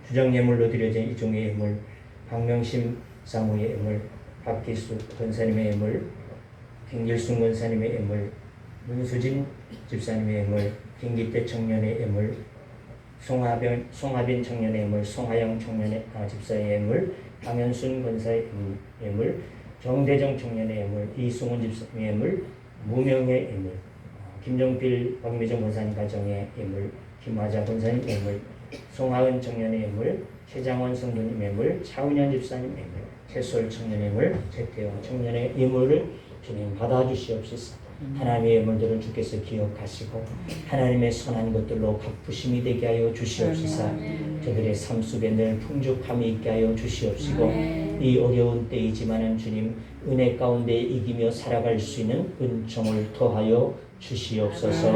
주정예물로 드려진 이종의 예물, 박명심 사모의 예물, 박기수 권사님의 예물, 김길순 권사님의 예물, 문수진 집사님의 예물, 김기태 청년의 예물, 송하빈 청년의 예물, 송하영 청년의 집사의 예물, 강현순 권사의 예물, 정대정 청년의 예물, 이승훈 집사님의 예물, 무명의 예물, 김종필 박미정 권사님 가정의 예물, 김화자 권사님 예물, 송하은 청년의 예물, 최장원 성도님 예물, 차은현 집사님 예물, 최솔 청년의 예물, 최태영 청년의 예물을 주님 받아주시옵소서. 하나님의 예물들을 주께서 기억하시고 하나님의 선한 것들로 갚으심이 되게 하여 주시옵소서. 저들의 삶 속에 늘 풍족함이 있게 하여 주시옵시고, 이 어려운 때이지만은 주님 은혜 가운데 이기며 살아갈 수 있는 은총을 더하여 주시옵소서.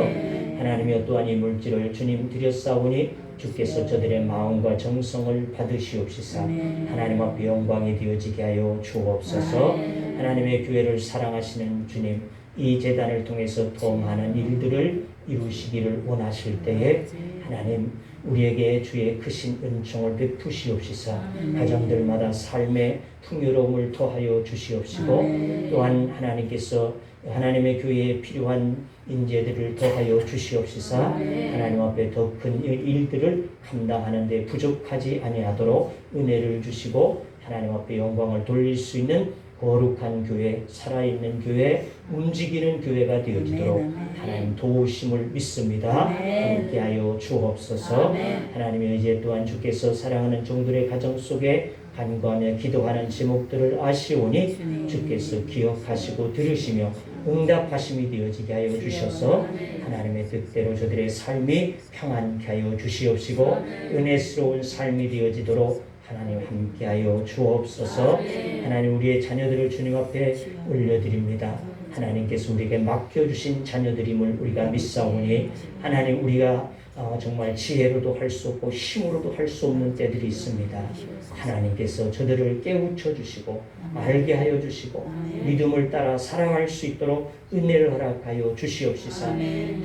하나님이여, 또한 이 물질을 주님 드렸사오니 주께서 저들의 마음과 정성을 받으시옵시사 하나님 앞에 영광이 되어지게 하여 주옵소서. 하나님의 교회를 사랑하시는 주님, 이 제단을 통해서 더 많은 일들을 이루시기를 원하실 때에 하나님 우리에게 주의 크신 은총을 베푸시옵시사 가정들마다 삶의 풍요로움을 더하여 주시옵시고, 또한 하나님께서 하나님의 교회에 필요한 인재들을 더하여 주시옵시사 하나님 앞에 더 큰 일들을 감당하는 데 부족하지 아니하도록 은혜를 주시고, 하나님 앞에 영광을 돌릴 수 있는 거룩한 교회, 살아있는 교회, 움직이는 교회가 되어지도록 하나님 도우심을 믿습니다. 함께하여 주옵소서. 하나님의 이제 또한 주께서 사랑하는 종들의 가정 속에 간구하며 기도하는 제목들을 아시오니 주께서 기억하시고 들으시며 응답하심이 되어지게 하여 주셔서 하나님의 뜻대로 저들의 삶이 평안케 하여 주시옵시고 은혜스러운 삶이 되어지도록 하나님 함께하여 주옵소서. 하나님 우리의 자녀들을 주님 앞에 올려드립니다. 하나님께서 우리에게 맡겨주신 자녀들임을 우리가 믿사오니 하나님 우리가 정말 지혜로도 할 수 없고 힘으로도 할 수 없는 때들이 있습니다. 하나님께서 저들을 깨우쳐 주시고 알게 하여 주시고 믿음을 따라 사랑할 수 있도록 은혜를 허락하여 주시옵시사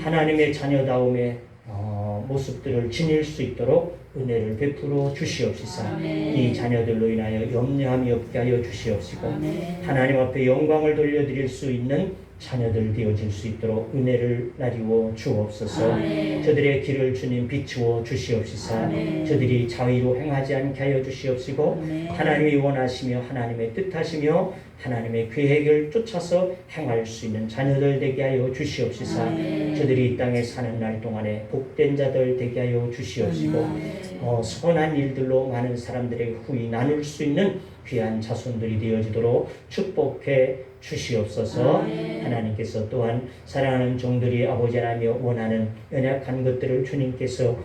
하나님의 자녀다움의 모습들을 지닐 수 있도록 은혜를 베풀어 주시옵시사 이 자녀들로 인하여 염려함이 없게 하여 주시옵시고 하나님 앞에 영광을 돌려드릴 수 있는 자녀들 되어질 수 있도록 은혜를 나리워 주옵소서. 저들의 길을 주님 비추어 주시옵시사 저들이 자의로 행하지 않게 하여 주시옵시고 하나님이 원하시며 하나님의 뜻하시며 하나님의 계획을 쫓아서 행할 수 있는 자녀들 되게 하여 주시옵시사 저들이 이 땅에 사는 날 동안에 복된 자들 되게 하여 주시옵시고 선한 일들로 많은 사람들에게 후히 나눌 수 있는 귀한 자손들이 되어지도록 축복해 주시옵소서. 하나님께서 또한 사랑하는 종들이 아버지 하나님이 원하는 연약한 것들을 주님께서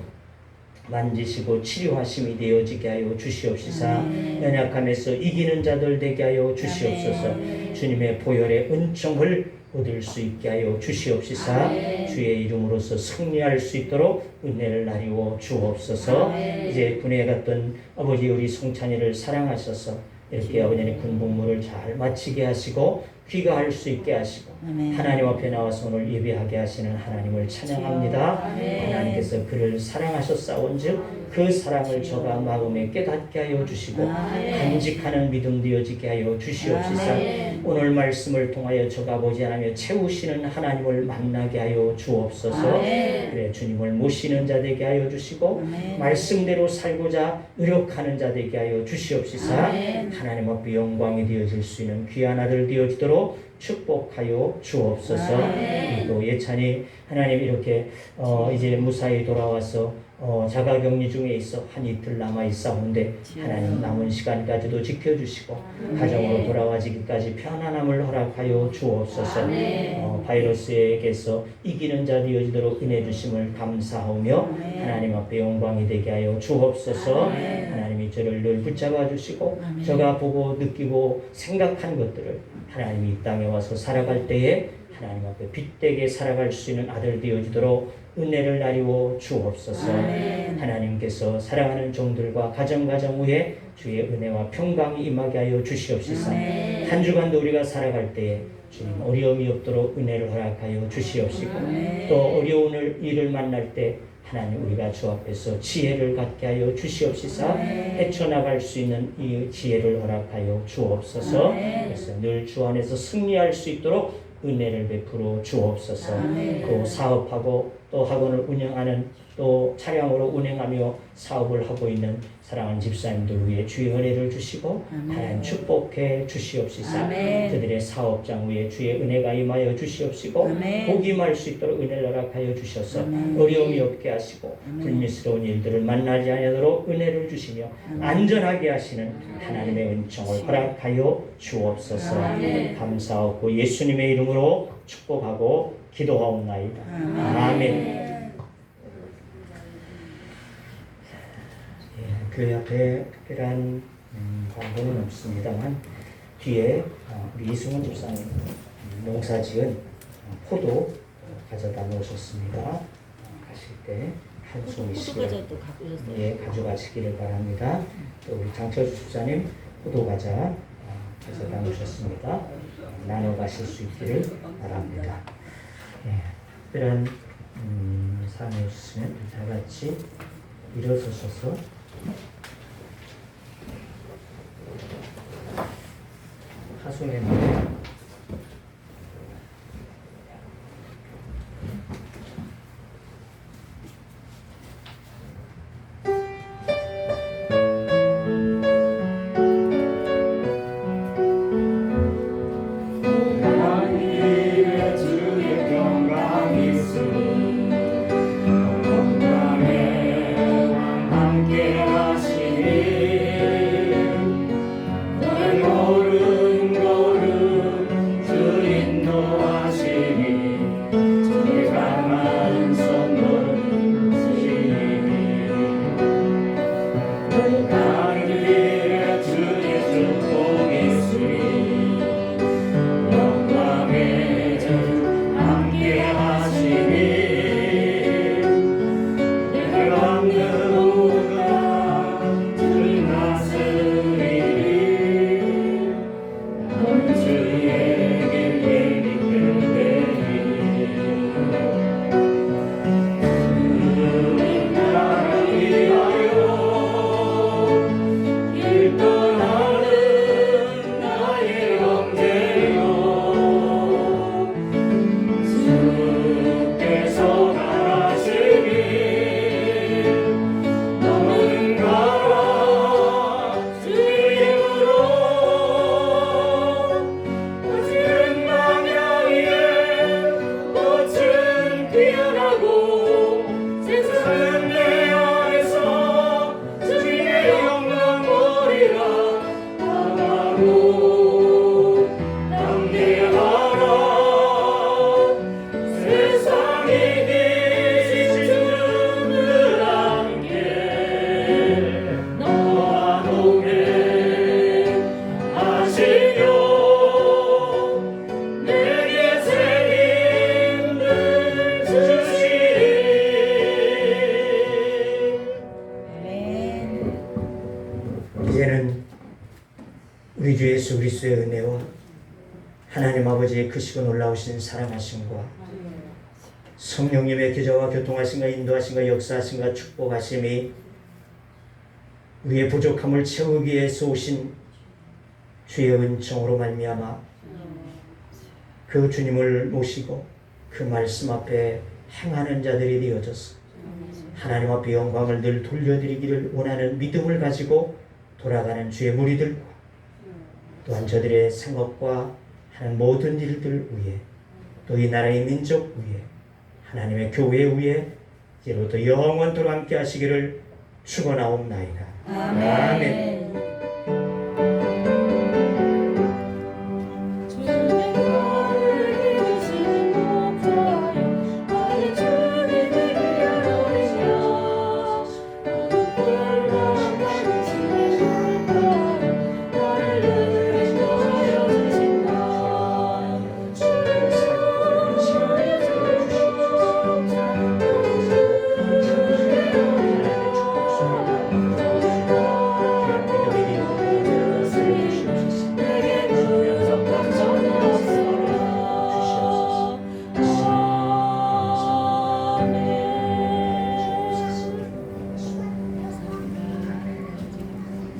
만지시고 치료하심이 되어지게 하여 주시옵시사 연약함에서 이기는 자들 되게 하여 주시옵소서. 주님의 보혈의 은총을 얻을 수 있게 하여 주시옵시사 주의 이름으로서 승리할 수 있도록 은혜를 나리워 주옵소서. 이제 군에 갔던 아버지 우리 송찬이를 사랑하셔서 이렇게 아버지의 군복무를 잘 마치게 하시고 귀가할 수 있게 하시고 아멘. 하나님 앞에 나와서 오늘 예배하게 하시는 하나님을 찬양합니다. 아멘. 하나님께서 그를 사랑하셨사온즉 그 사랑을 저가 마음에 깨닫게 하여 주시고 아멘. 간직하는 믿음 되어지게 하여 주시옵시서. 아멘. 오늘 말씀을 통하여 저가 보지 않으며 채우시는 하나님을 만나게 하여 주옵소서. 아멘. 그래 주님을 모시는 자 되게 하여 주시고 아멘. 말씀대로 살고자 노력하는 자 되게 하여 주시옵시서. 아멘. 하나님 앞에 영광이 되어질 수 있는 귀한 아들 되어지도록 축복하여 주옵소서. 아멘. 그리고 예찬이 하나님 이렇게 이제 무사히 돌아와서 자가격리 중에 있어 한 이틀 남아 있사온데 하나님 남은 시간까지도 지켜주시고 가정으로 돌아와지기까지 편안함을 허락하여 주옵소서. 아멘. 바이러스에게서 이기는 자 되어지도록 은혜 주심을 감사하며 아멘. 하나님 앞에 영광이 되게 하여 주옵소서. 아멘. 하나님이 저를 늘 붙잡아 주시고 아멘. 저가 보고 느끼고 생각한 것들을 하나님이 이 땅에 와서 살아갈 때에 하나님 앞에 빛되게 살아갈 수 있는 아들 되어지도록 은혜를 나리워 주옵소서. 아멘. 하나님께서 사랑하는 종들과 가정 위에 주의 은혜와 평강이 임하게 하여 주시옵소서. 아멘. 한 주간도 우리가 살아갈 때에 주님 어려움이 없도록 은혜를 허락하여 주시옵시고 아멘. 또 어려운 일을 만날 때 하나님 우리가 주 앞에서 지혜를 갖게 하여 주시옵시사. 아멘. 헤쳐나갈 수 있는 이 지혜를 허락하여 주옵소서. 아멘. 그래서 늘 주 안에서 승리할 수 있도록 은혜를 베풀어 주옵소서. 아멘. 또 사업하고 또 학원을 운영하는 또 차량으로 운행하며 사업을 하고 있는 사랑하는 집사님들 위해 주의 은혜를 주시고 아멘. 하나님 축복해 주시옵시사. 아멘. 그들의 사업장 위에 주의 은혜가 임하여 주시옵시고 아멘. 복임할 수 있도록 은혜를 허락하여 주셔서 아멘. 어려움이 없게 하시고 아멘. 불미스러운 일들을 만나지 않도록 은혜를 주시며 아멘. 안전하게 하시는 하나님의 은총을 허락하여 주옵소서. 아멘. 감사하고 예수님의 이름으로 축복하고 기도하옵나이다. 아멘. 아멘. 교회 앞에 특별한 광고는 없습니다만 뒤에 우리 이승원 집사님 농사지은 포도 가져다 놓으셨습니다. 가실 때 한 송이씩 포도과자도 갖고 오셨어요. 예, 가져가시기를 바랍니다. 또 우리 장철수 집사님 포도 과자 가져다 놓으셨습니다. 나눠 가실 수 있기를 바랍니다. 예, 특별한 사항이 없으면 다 같이 일어서셔서 하소연에 우리 주 예수 그리스도의 은혜와 하나님 아버지의 크시고 놀라우신 사랑하심과 성령님의 계좌와 교통하심과 인도하심과 역사하심과 축복하심이 우리의 부족함을 채우기 위해서 오신 주의 은총으로 말미암아 그 주님을 모시고 그 말씀 앞에 행하는 자들이 되어져서 하나님 앞에 영광을 늘 돌려드리기를 원하는 믿음을 가지고 돌아가는 주의 무리들과 또한 저들의 생각과 하는 모든 일들 위에 또 이 나라의 민족 위에 하나님의 교회 위에 이제부터 영원토록 함께 하시기를 축원하옵나이다. 아멘.